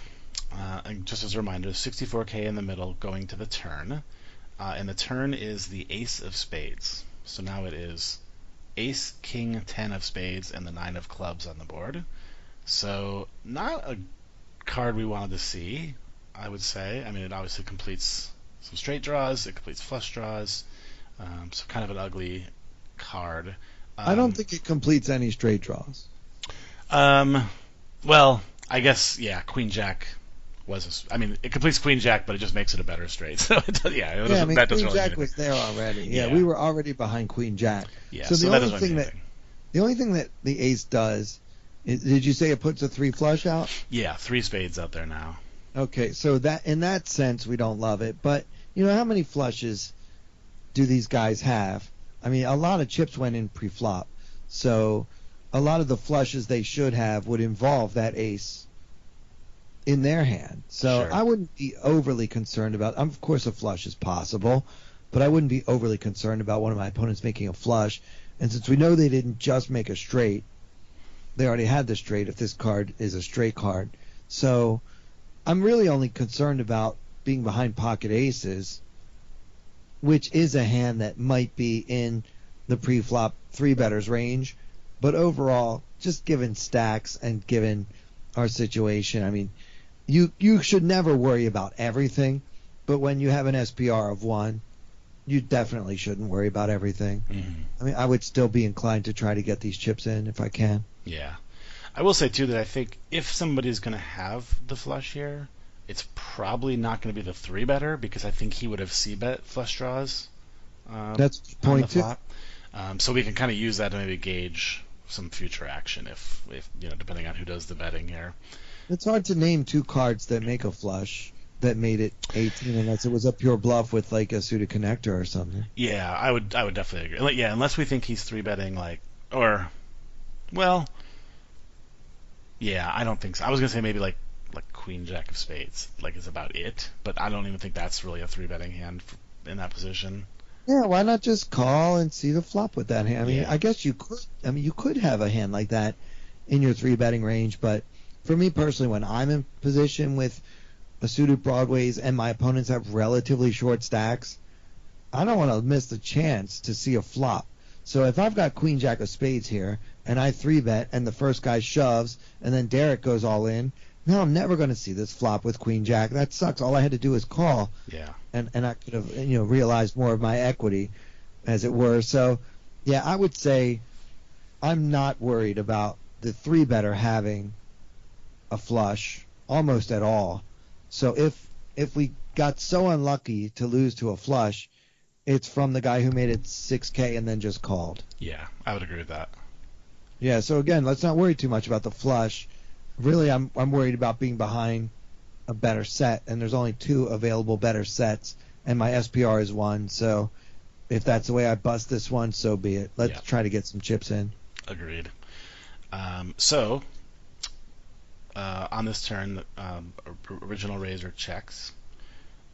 And just as a reminder, 64K in the middle going to the turn. And the turn is the ace of spades. So now it is ace, king, 10 of spades, and the 9 of clubs on the board. So not a card we wanted to see, I would say. I mean, it obviously completes some straight draws. It completes flush draws. So kind of an ugly card. I don't think it completes any straight draws. Well, I guess, yeah, queen jack it completes queen jack, but it just makes it a better straight. So that doesn't queen really jack was there already. Yeah, we were already behind queen jack. Yeah, so the only thing that the ace does is, did you say it puts a 3 flush out? Yeah, 3 spades out there now. Okay, so that in that sense we don't love it, but how many flushes do these guys have? I mean, a lot of chips went in pre-flop, so a lot of the flushes they should have would involve that ace in their hand. So sure. I wouldn't be overly concerned about. Of course, a flush is possible, but I wouldn't be overly concerned about one of my opponents making a flush. And since we know they didn't just make a straight, they already had the straight if this card is a straight card. So I'm really only concerned about being behind pocket aces, which is a hand that might be in the pre-flop 3-betters range. But overall, just given stacks and given our situation, I mean, you should never worry about everything, but when you have an SPR of 1, you definitely shouldn't worry about everything. Mm-hmm. I mean, I would still be inclined to try to get these chips in if I can. Yeah. I will say, too, that I think if somebody's going to have the flush here, it's probably not going to be the 3-better, because I think he would have C-bet flush draws. That's the point, too. So we can kind of use that to maybe gauge some future action if depending on who does the betting here. It's hard to name 2 cards that make a flush that made it 18 unless it was a pure bluff with like a suited connector or something. Yeah, I would definitely agree. Yeah, unless we think he's 3-betting yeah, I don't think so. I was gonna say maybe like queen jack of spades, like is about it, but I don't even think that's really a 3-betting hand in that position. Yeah, why not just call and see the flop with that hand? I mean, Yeah. I guess you could. I mean, you could have a hand like that in your 3-betting range, but for me personally, when I'm in position with a suited broadways and my opponents have relatively short stacks, I don't want to miss the chance to see a flop. So if I've got queen jack of spades here and I 3-bet and the first guy shoves and then Derek goes all in, now I'm never going to see this flop with queen jack. That sucks. All I had to do was call, Yeah. and I could have realized more of my equity, as it were. So, yeah, I would say I'm not worried about the three better having a flush almost at all. So if we got so unlucky to lose to a flush, it's from the guy who made it 6K and then just called. Yeah, I would agree with that. Yeah, so again, let's not worry too much about the flush. Really, I'm worried about being behind a better set, and there's only two available better sets, and my SPR is one. So if that's the way I bust this one, so be it. Let's try to get some chips in. Agreed. So on this turn, original raiser checks.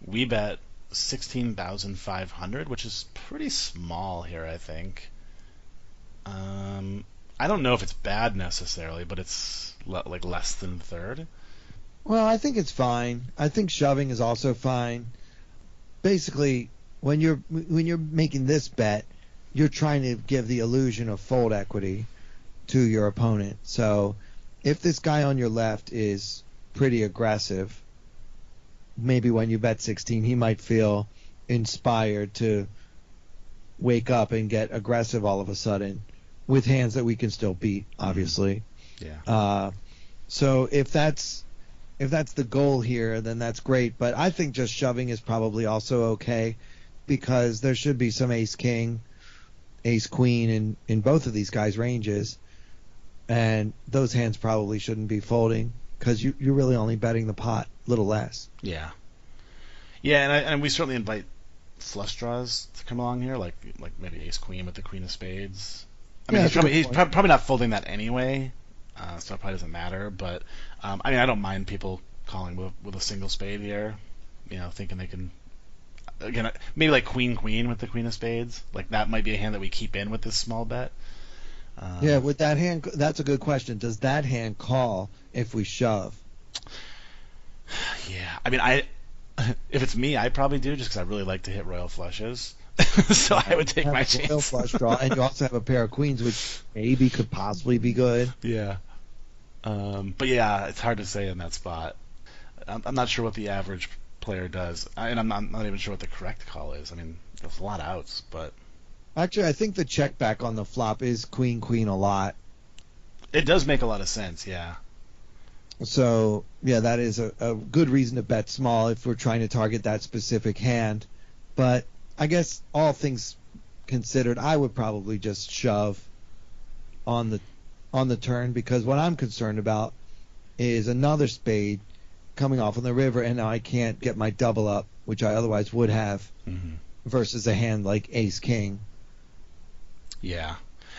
We bet 16,500, which is pretty small here, I think. I don't know if it's bad necessarily, but it's like less than third. Well, I think it's fine. I think shoving is also fine. Basically, when you're making this bet, you're trying to give the illusion of fold equity to your opponent. So if this guy on your left is pretty aggressive, maybe when you bet 16, he might feel inspired to wake up and get aggressive all of a sudden with hands that we can still beat, obviously. Yeah. So if that's the goal here, then that's great. But I think just shoving is probably also okay, because there should be some ace-king, ace-queen in both of these guys' ranges, and those hands probably shouldn't be folding because you're really only betting the pot a little less. Yeah. Yeah, and we certainly invite flush draws to come along here, like maybe ace-queen with the queen of spades. I mean, he's probably not folding that anyway, so it probably doesn't matter. But I mean, I don't mind people calling with a single spade here, thinking they can. Again, maybe like queen with the queen of spades. Like that might be a hand that we keep in with this small bet. Yeah, with that hand, that's a good question. Does that hand call if we shove? Yeah, I mean, if it's me, I probably do, just because I really like to hit royal flushes. So I would take my chance. Royal flush draw, and you also have a pair of queens, which maybe could possibly be good. Yeah. But yeah, it's hard to say in that spot. I'm not sure what the average player does, and I'm not even sure what the correct call is. I mean, there's a lot of outs, but actually, I think the check back on the flop is queen a lot. It does make a lot of sense, yeah. So yeah, that is a good reason to bet small if we're trying to target that specific hand. But I guess all things considered, I would probably just shove on the turn, because what I'm concerned about is another spade coming off on the river, and now I can't get my double up, which I otherwise would have, versus a hand like ace king. Yeah.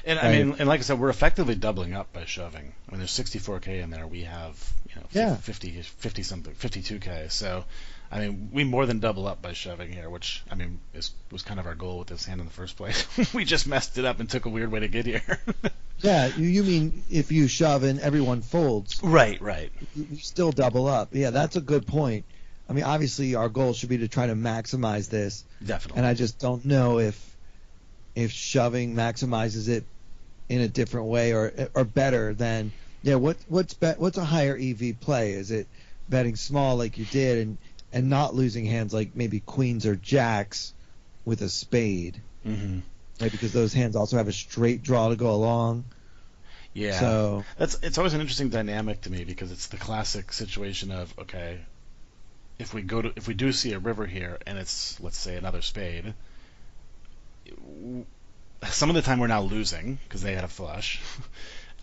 And right. I mean, and like I said, we're effectively doubling up by shoving. I mean, there's 64K in there. We have 50 something, 52K. So I mean, we more than double up by shoving here, which I mean was kind of our goal with this hand in the first place. We just messed it up and took a weird way to get here. Yeah, you mean if you shove and everyone folds? Right. You still double up. Yeah, that's a good point. I mean, obviously our goal should be to try to maximize this. Definitely. And I just don't know if shoving maximizes it in a different way or better than what's a higher EV play? Is it betting small like you did and not losing hands like maybe queens or jacks with a spade? Mm-hmm. Right, because those hands also have a straight draw to go along. Yeah. So it's always an interesting dynamic to me, because it's the classic situation of, okay, if we do see a river here and it's, let's say, another spade, some of the time we're now losing because they had a flush,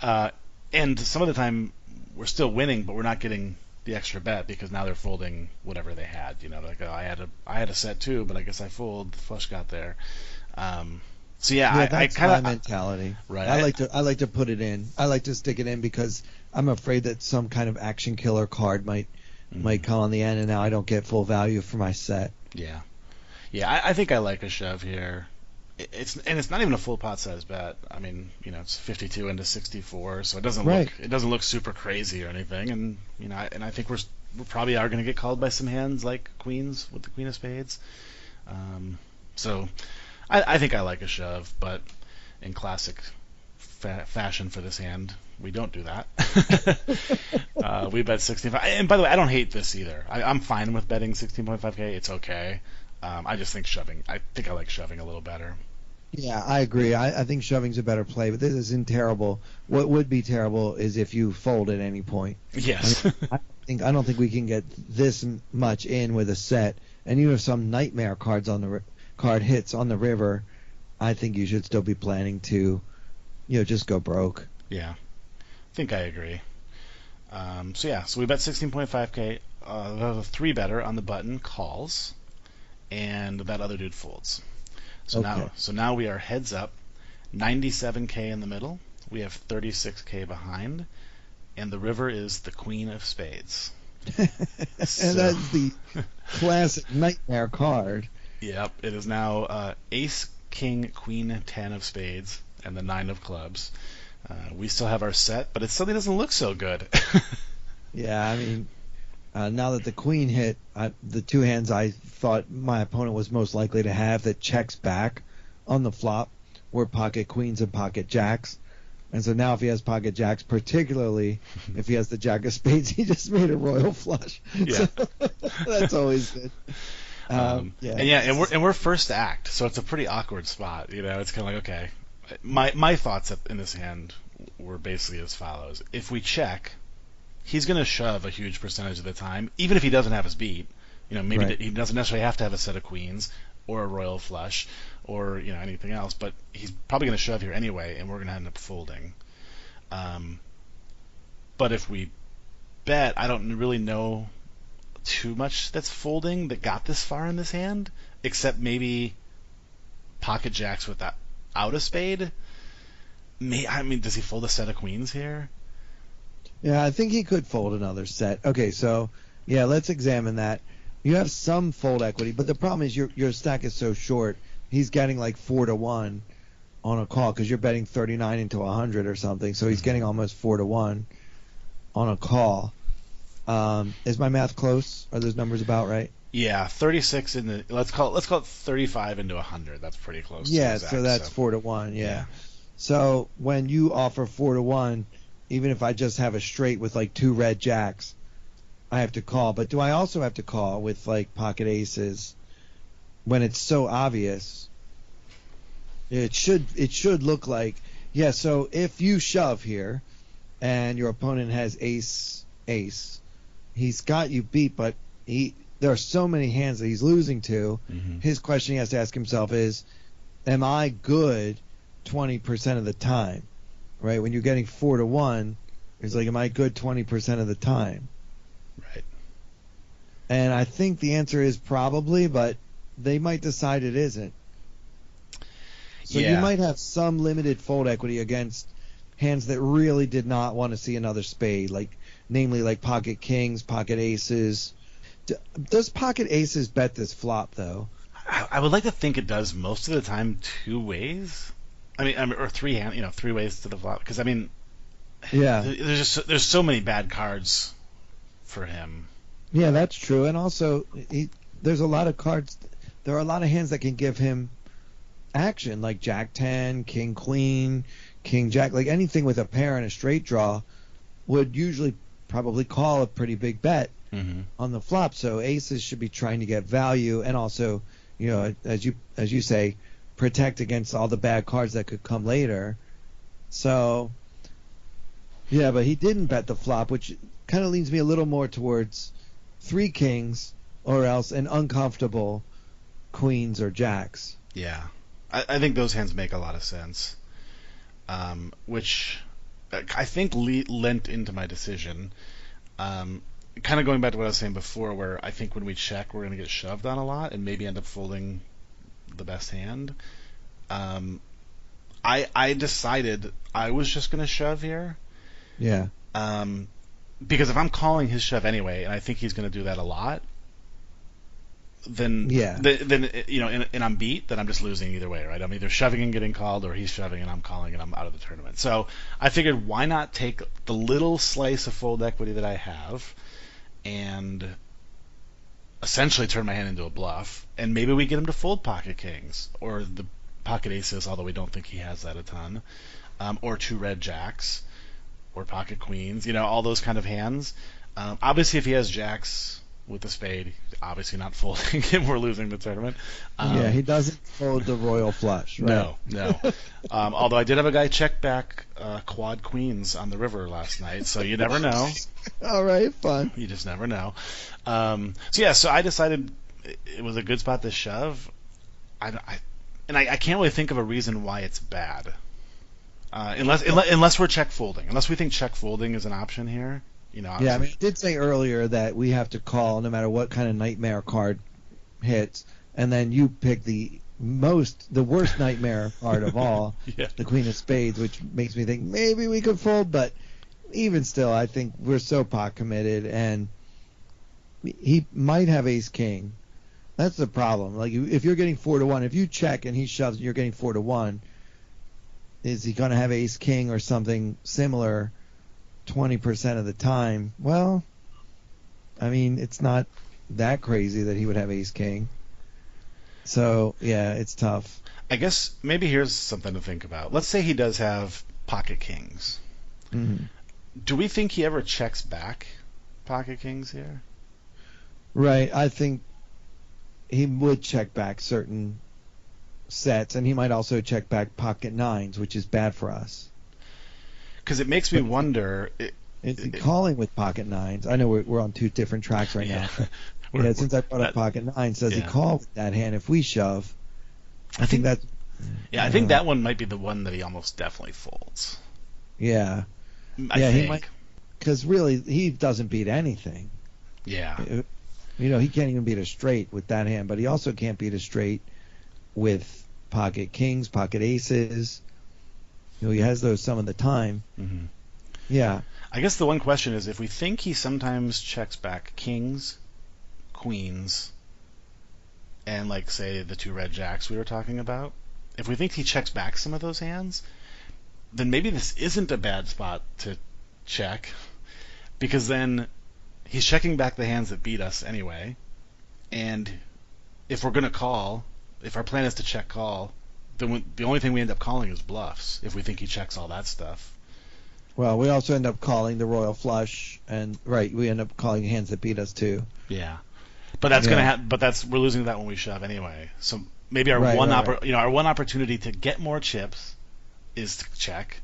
and some of the time we're still winning, but we're not getting the extra bet because now they're folding whatever they had. Like, oh, I had a set too, but I guess I fold. The flush got there. So yeah, that's I kind of my mentality. Right. I like to put it in. I like to stick it in because I'm afraid that some kind of action killer card might come on the end, and now I don't get full value for my set. Yeah. I think I like a shove here. It's not even a full pot size bet. I mean, it's 52 into 64, so it doesn't look super crazy or anything. And I think we probably are going to get called by some hands like queens with the queen of spades. So I think I like a shove, but in classic fashion for this hand, we don't do that. We bet 16.5. And by the way, I don't hate this either. I'm fine with betting 16.5K. It's okay. I just think shoving. I think I like shoving a little better. Yeah, I agree. I think shoving's a better play, but this isn't terrible. What would be terrible is if you fold at any point. Yes. I don't think we can get this much in with a set. And even if some nightmare cards on the card hits on the river, I think you should still be planning to, just go broke. Yeah, I think I agree. So we bet 16.5K. The 3-better on the button calls, and that other dude folds. So now we are heads up, 97K in the middle. We have 36K behind, and the river is the Queen of Spades. And that's the classic nightmare card. Yep, it is now Ace, King, Queen, 10 of Spades, and the 9 of Clubs. We still have our set, but it suddenly doesn't look so good. Yeah, I mean, now that the Queen hit, the two hands I thought my opponent was most likely to have that checks back on the flop were pocket queens and pocket jacks. And so now if he has pocket jacks, particularly if he has the jack of spades, he just made a royal flush. Yeah. So, that's always good. And we're first act, so it's a pretty awkward spot. It's kind of like, okay. My thoughts in this hand were basically as follows. If we check, he's going to shove a huge percentage of the time, even if he doesn't have his beat. Maybe Right. He doesn't necessarily have to have a set of queens or a royal flush or anything else, but he's probably going to shove here anyway, and we're going to end up folding. But if we bet, I don't really know too much that's folding that got this far in this hand, except maybe pocket jacks without a spade. Does he fold a set of queens here? Yeah, I think he could fold another set. Okay, so, yeah, let's examine that. You have some fold equity, but the problem is your stack is so short. He's getting like 4-1 on a call because you're betting 39 into 100 or something, so he's getting almost 4-1 on a call. Is my math close? Are those numbers about right? Yeah, 36 in the let's call it 35 into 100. That's pretty close. Yeah, exact, so that's 4-1. Yeah. So when you offer 4-1, even if I just have a straight with like 2 red jacks, I have to call. But do I also have to call with like pocket aces when it's so obvious? It should look like, yeah. So if you shove here and your opponent has ace, he's got you beat, but there are so many hands that he's losing to. Mm-hmm. His question he has to ask himself is, am I good 20% of the time? Right? When you're getting 4-1, it's like, am I good 20% of the time? Right. And I think the answer is probably, but they might decide it isn't. So you might have some limited fold equity against hands that really did not want to see another spade, namely like pocket kings, pocket aces. Does pocket aces bet this flop though? I would like to think it does most of the time 2 ways. Or 3 ways to the flop. Because there's so many bad cards for him. Yeah, that's true. And also, there's a lot of cards. There are a lot of hands that can give him action, like Jack 10, King Queen, King Jack. Like anything with a pair and a straight draw would usually probably call a pretty big bet on the flop. So aces should be trying to get value, and also, as you say, protect against all the bad cards that could come later. So, yeah, but he didn't bet the flop, which kind of leads me a little more towards 3 kings or else an uncomfortable queens or jacks. Yeah. I think those hands make a lot of sense, which I think lent into my decision. Kind of going back to what I was saying before, where I think when we check, we're going to get shoved on a lot and maybe end up folding the best hand. I decided I was just going to shove here. Yeah. Because if I'm calling his shove anyway, and I think he's going to do that a lot, then and I'm beat, then I'm just losing either way, right? I'm either shoving and getting called, or he's shoving and I'm calling and I'm out of the tournament. So I figured, why not take the little slice of fold equity that I have and essentially turn my hand into a bluff, and maybe we get him to fold pocket kings or the pocket aces, although we don't think he has that a ton, or 2 red jacks, or pocket queens, all those kind of hands. Obviously, if he has jacks with the spade, obviously not folding and we're losing the tournament. Yeah, he doesn't fold the royal flush, right? No. Although I did have a guy check back quad queens on the river last night, so you never know. All right, fun. You just never know. So I decided it was a good spot to shove. I can't really think of a reason why it's bad. Unless we're check folding. Unless we think check folding is an option here. Yeah, I mean, I did say earlier that we have to call no matter what kind of nightmare card hits, and then you pick the worst nightmare card of all, yeah. the Queen of Spades, which makes me think maybe we could fold, but even still, I think we're so pot committed, and he might have Ace King. That's the problem. Like, if you're getting 4-1, if you check and he shoves, and you're getting 4-1. Is he going to have Ace King or something similar 20% of the time? Well, I mean, it's not that crazy that he would have Ace King. So, yeah, it's tough. I guess maybe here's something to think about. Let's say he does have pocket kings. Mm-hmm. Do we think he ever checks back pocket kings here? Right. I think he would check back certain sets, and he might also check back pocket nines, which is bad for us. Because it makes me wonder. Is he calling with pocket nines? I know we're on two different tracks right now. Yeah, since I brought up pocket nines, does he call with that hand if we shove? I think that's. Yeah, I think that one might be the one that he almost definitely folds. Yeah. I think. He might, because really he doesn't beat anything. Yeah. He can't even beat a straight with that hand, but he also can't beat a straight with pocket kings, pocket aces. He has those some of the time. Mm-hmm. Yeah. I guess the one question is if we think he sometimes checks back kings, queens, and like say the two red jacks we were talking about, if we think he checks back some of those hands, then maybe this isn't a bad spot to check, because then he's checking back the hands that beat us anyway, and if we're going to call, if our plan is to check call, then the only thing we end up calling is bluffs if we think he checks all that stuff. Well, we also end up calling the royal flush, and we end up calling hands that beat us too. Yeah, but that's we're losing that when we shove anyway. So maybe our one opportunity to get more chips is to check,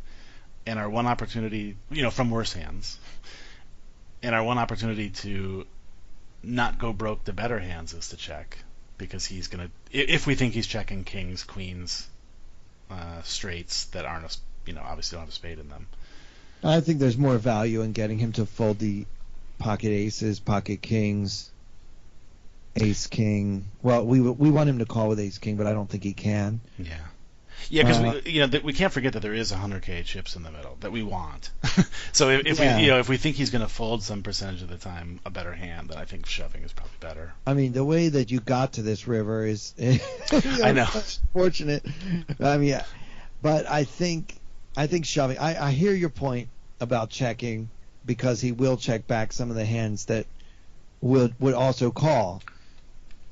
and our one opportunity, from worse hands, and our one opportunity to not go broke the better hands is to check, because he's gonna, if we think he's checking kings, queens, straights that aren't obviously don't have a spade in them. I think there's more value in getting him to fold the pocket aces, pocket kings, ace king. Well, we want him to call with ace king, but I don't think he can. Yeah, because we can't forget that there is 100K chips in the middle that we want. So if we think he's going to fold some percentage of the time a better hand, then I think shoving is probably better. I mean, the way that you got to this river is I know, fortunate. I mean, but I think shoving. I hear your point about checking, because he will check back some of the hands that would also call.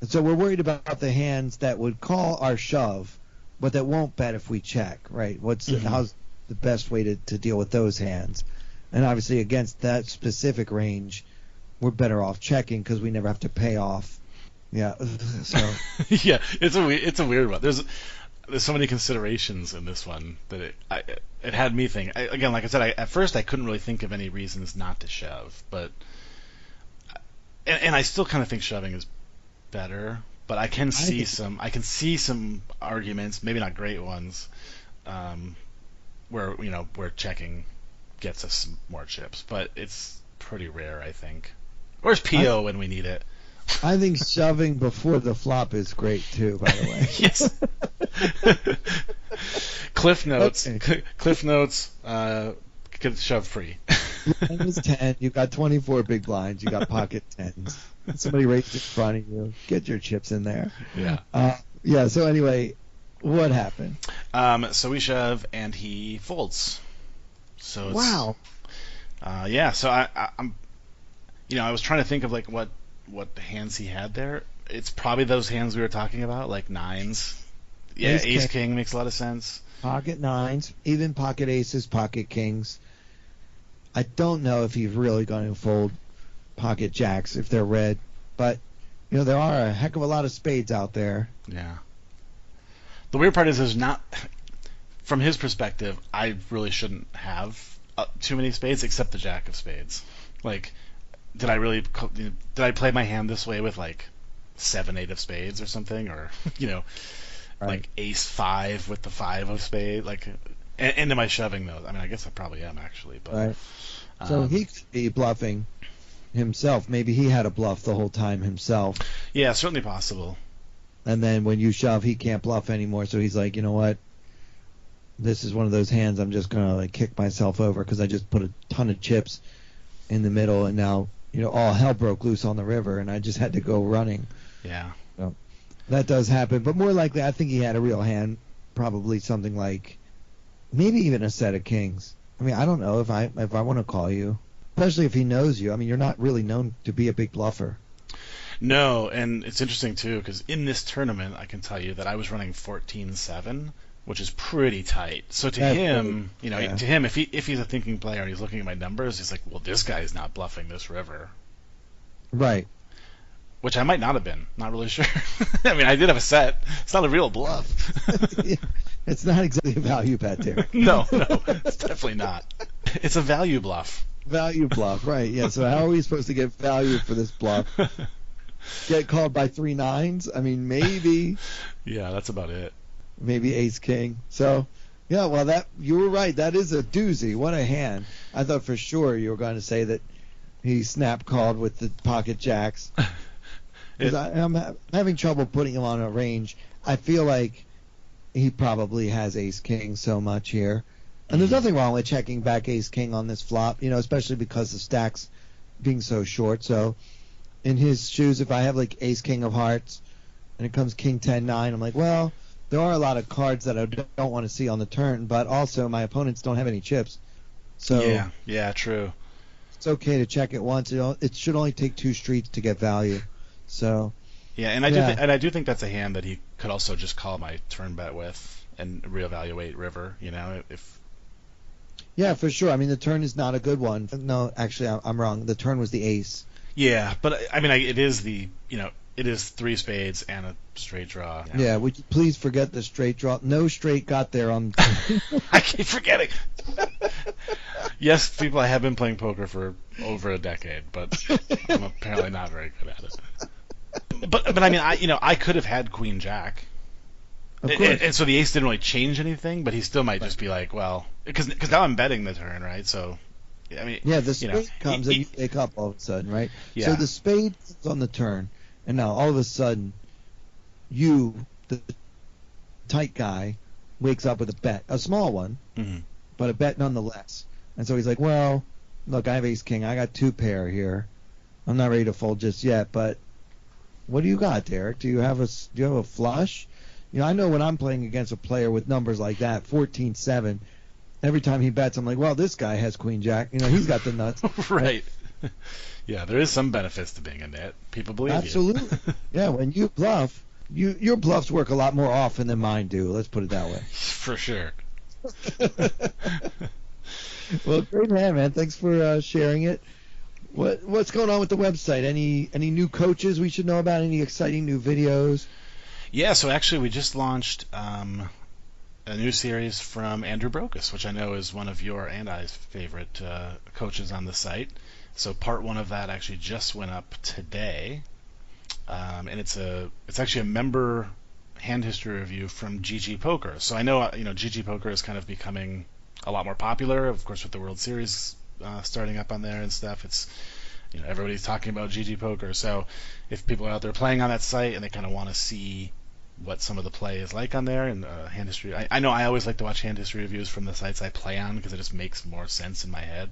And so we're worried about the hands that would call our shove, but that won't bet if we check, right? How's the best way to deal with those hands? And obviously against that specific range, we're better off checking because we never have to pay off. Yeah. So. Yeah, it's a weird one. There's so many considerations in this one that it had me think. Again, like I said, at first I couldn't really think of any reasons not to shove, but and I still kind of think shoving is better. But I can see some arguments, maybe not great ones, where checking gets us some more chips, but it's pretty rare, I think. Where's PO when we need it? I think shoving before the flop is great too, by the way. Yes. Cliff notes. Okay. Cliff notes. Get shove free. Minus 10. You got 24 big blinds. You got pocket tens. Somebody raised in front of you. Get your chips in there. Yeah. Yeah. So anyway, what happened? So we shove and he folds. So it's, wow. Yeah. So I'm. I was trying to think of like what hands he had there. It's probably those hands we were talking about, like nines. Yeah, ace king makes a lot of sense. Pocket nines, even pocket aces, pocket kings. I don't know if he's really going to fold pocket jacks if they're red, but there are a heck of a lot of spades out there. Yeah. The weird part is there's not, from his perspective, I really shouldn't have too many spades except the jack of spades. Like, did I play my hand this way with like 7-8 of spades or something, or Right. like ace 5 with the 5 of spades? Like, and am I shoving those? I mean, I guess I probably am actually, but Right. So he could be bluffing himself. Maybe he had a bluff the whole time himself. yeah, certainly possible. And then when you shove, he can't bluff anymore. So he's like, you know what? This is one of those hands I'm just going to like kick myself over because I just put a ton of chips in the middle, and now, all hell broke loose on the river, and I just had to go running. Yeah. So that does happen. But more likely, I think he had a real hand, probably something like maybe even a set of kings. I mean, I don't know if I want to call you, especially if he knows you. I mean, you're not really known to be a big bluffer. No, and it's interesting too because in this tournament, I can tell you that I was running 14-7, which is pretty tight. So to him, to him, if he's a thinking player and he's looking at my numbers, he's like, well, this guy's not bluffing this river. Right. Which I might not have been. Not really sure. I mean, I did have a set. It's not a real bluff. It's not exactly a value bet there. No, it's definitely not. It's a value bluff. Value bluff, right. Yeah, so how are we supposed to get value for this bluff? Get called by 3 9s? I mean, maybe. Yeah, that's about it. Maybe ace king. So, yeah, well, you were right. That is a doozy. What a hand. I thought for sure you were going to say that he snap called with the pocket jacks. Because I'm having trouble putting him on a range. I feel like he probably has ace king so much here. And there's nothing wrong with checking back ace king on this flop, especially because the stacks being so short. So in his shoes, if I have like ace king of hearts and it comes king 10 9, I'm like, well, there are a lot of cards that I don't want to see on the turn, but also my opponents don't have any chips. So yeah, true. It's okay to check it once. It should only take 2 streets to get value. So yeah, and I do think that's a hand that he could also just call my turn bet with and reevaluate river. If yeah, for sure. I mean, the turn is not a good one. No, actually, I'm wrong. The turn was the ace. Yeah, but I mean, it is it is 3 spades and a straight draw. Yeah, would you please forget the straight draw? No straight got there on. I keep forgetting. Yes, people, I have been playing poker for over a decade, but I'm apparently not very good at it. But I mean, I could have had Queen Jack. Of course. And so the ace didn't really change anything, but he still might just be like, well, because now I'm betting the turn, right? So, I mean, yeah, the spade comes and you wake up all of a sudden, right? Yeah. So the spade is on the turn, and now all of a sudden, you, the tight guy, wakes up with a bet, a small one, but a bet nonetheless. And so he's like, well, look, I have ace king. I got 2 pair here. I'm not ready to fold just yet, but what do you got, Derek? Do you have a flush? I know when I'm playing against a player with numbers like that, 14-7, every time he bets, I'm like, well, this guy has queen jack. He's got the nuts. Right. Yeah, there is some benefits to being a nit. People believe Absolutely. you. Yeah, when you bluff, your bluffs work a lot more often than mine do. Let's put it that way. For sure. Well, great hand, man. Thanks for sharing it. What's going on with the website? Any new coaches we should know about? Any exciting new videos? Yeah, so actually we just launched a new series from Andrew Brokus, which I know is one of your and I's favorite coaches on the site. So part 1 of that actually just went up today, and it's actually a member hand history review from GG Poker. So I know GG Poker is kind of becoming a lot more popular, of course, with the World Series starting up on there and stuff. It's everybody's talking about GG Poker. So if people are out there playing on that site and they kind of want to see what some of the play is like on there and hand history, I know I always like to watch hand history reviews from the sites I play on because it just makes more sense in my head.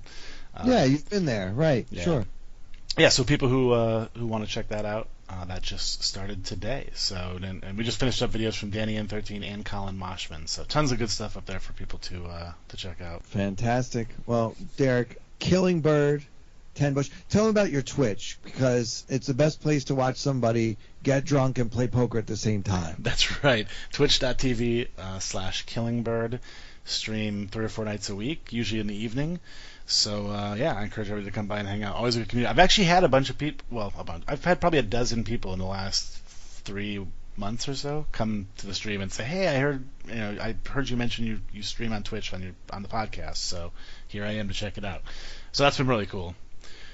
Yeah, you've been there, right? Yeah. Sure. Yeah, so people who want to check that out, that just started today. So and we just finished up videos from Danny N13 and Colin Moshman. So tons of good stuff up there for people to check out. Fantastic. Well, Derek, Killingbird, 10 Bush. Tell them about your Twitch because it's the best place to watch somebody get drunk and play poker at the same time. That's right. Twitch.tv/Killingbird. Stream 3 or 4 nights a week, usually in the evening. So yeah, I encourage everybody to come by and hang out. Always a good community. I've actually had a bunch of people. Well, I've had probably a dozen people in the last 3 months or so come to the stream and say, "Hey, I heard you mention you stream on Twitch on the podcast. So here I am to check it out." So that's been really cool.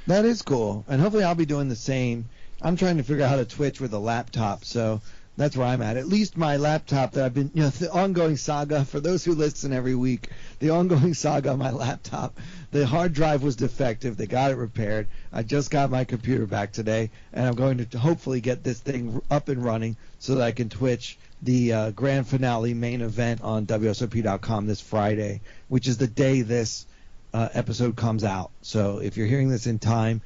That is cool, and hopefully I'll be doing the same. I'm trying to figure out how to Twitch with a laptop, so that's where I'm at. At least my laptop that I've been, the ongoing saga, for those who listen every week, the ongoing saga on my laptop, the hard drive was defective. They got it repaired. I just got my computer back today, and I'm going to hopefully get this thing up and running so that I can Twitch the grand finale main event on WSOP.com this Friday, which is the day this episode comes out. So if you're hearing this in time,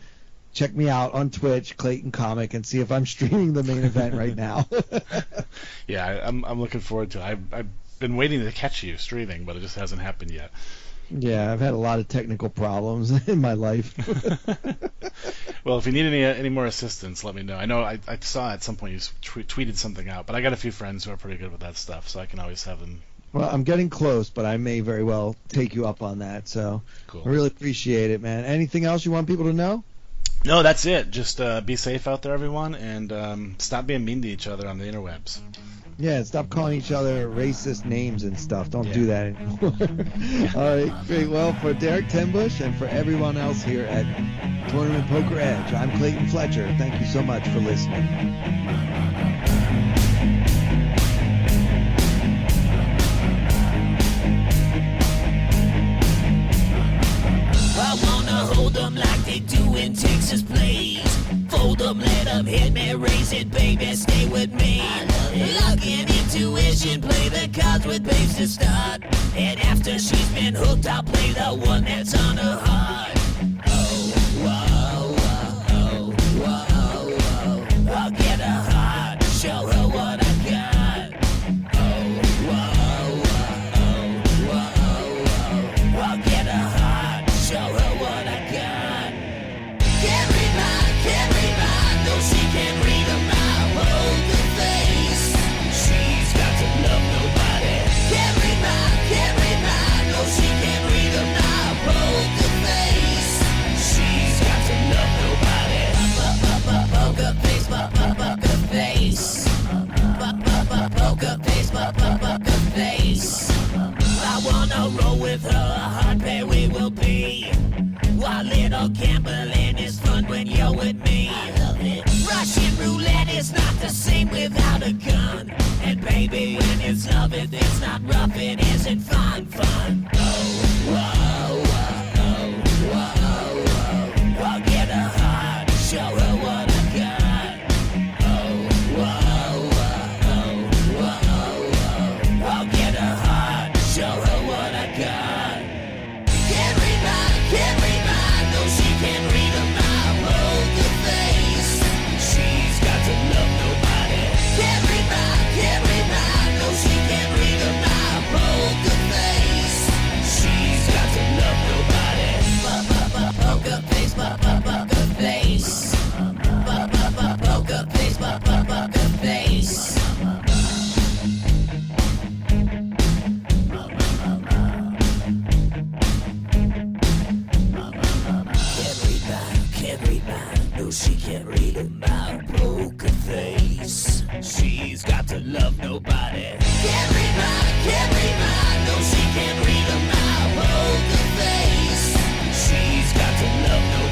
check me out on Twitch, Clayton Comic, and see if I'm streaming the main event right now. Yeah, I'm looking forward to it. I've been waiting to catch you streaming, but it just hasn't happened yet. Yeah, I've had a lot of technical problems in my life. Well, if you need any more assistance, let me know. I know I saw at some point you tweeted something out, but I got a few friends who are pretty good with that stuff, so I can always have them. Well, I'm getting close, but I may very well take you up on that. So Cool. I really appreciate it, man. Anything else you want people to know? No, that's it. Just be safe out there, everyone, and stop being mean to each other on the interwebs. Yeah, stop calling each other racist names and stuff. Don't do that anymore. All right, great. Well, for Derek Tenbush and for everyone else here at Tournament Poker Edge, I'm Clayton Fletcher. Thank you so much for listening. I wanna hold them like they do in Texas Plays. Fold them, let them hit me, raise it, baby, stay with me. Luck and intuition, play the cards with babes to start. And after she's been hooked, I'll play the one that's on her heart. Oh, whoa, whoa, whoa, whoa. I'll get her heart, show her what I got. Oh, whoa, whoa, whoa, whoa. I'll get her heart, show her what I got. Can't read mine, no she can't read a mile. Poker face, she's got to love nobody. Can't read mine, no she can't read a mile. Poker face, she's got to love nobody. Poker face, poker face. Poker face, poker face. I wanna roll with her, a hard pair we will be. While little gambling is fun when you're with me. I love it. Russian roulette is not the same without a gun. And baby, when it's love, if it's not rough, it isn't fun. Oh, whoa, whoa, whoa, whoa. I'll get her heart, show her what I got. Oh, whoa, whoa, whoa, whoa. I'll get her heart, show her what I got. Can't read mine, no she can't read a mile. Poker face, she's got to love nobody. Can't read mine, no she can't read a mile. Poker face, she's got to love nobody. Poker face, poker face. Poker face, poker face. Can't read mine, no she can't read a mile. Poker face, she's got to love nobody. Can't read mine, no she can't read a mile. Poker face, she's got to love nobody.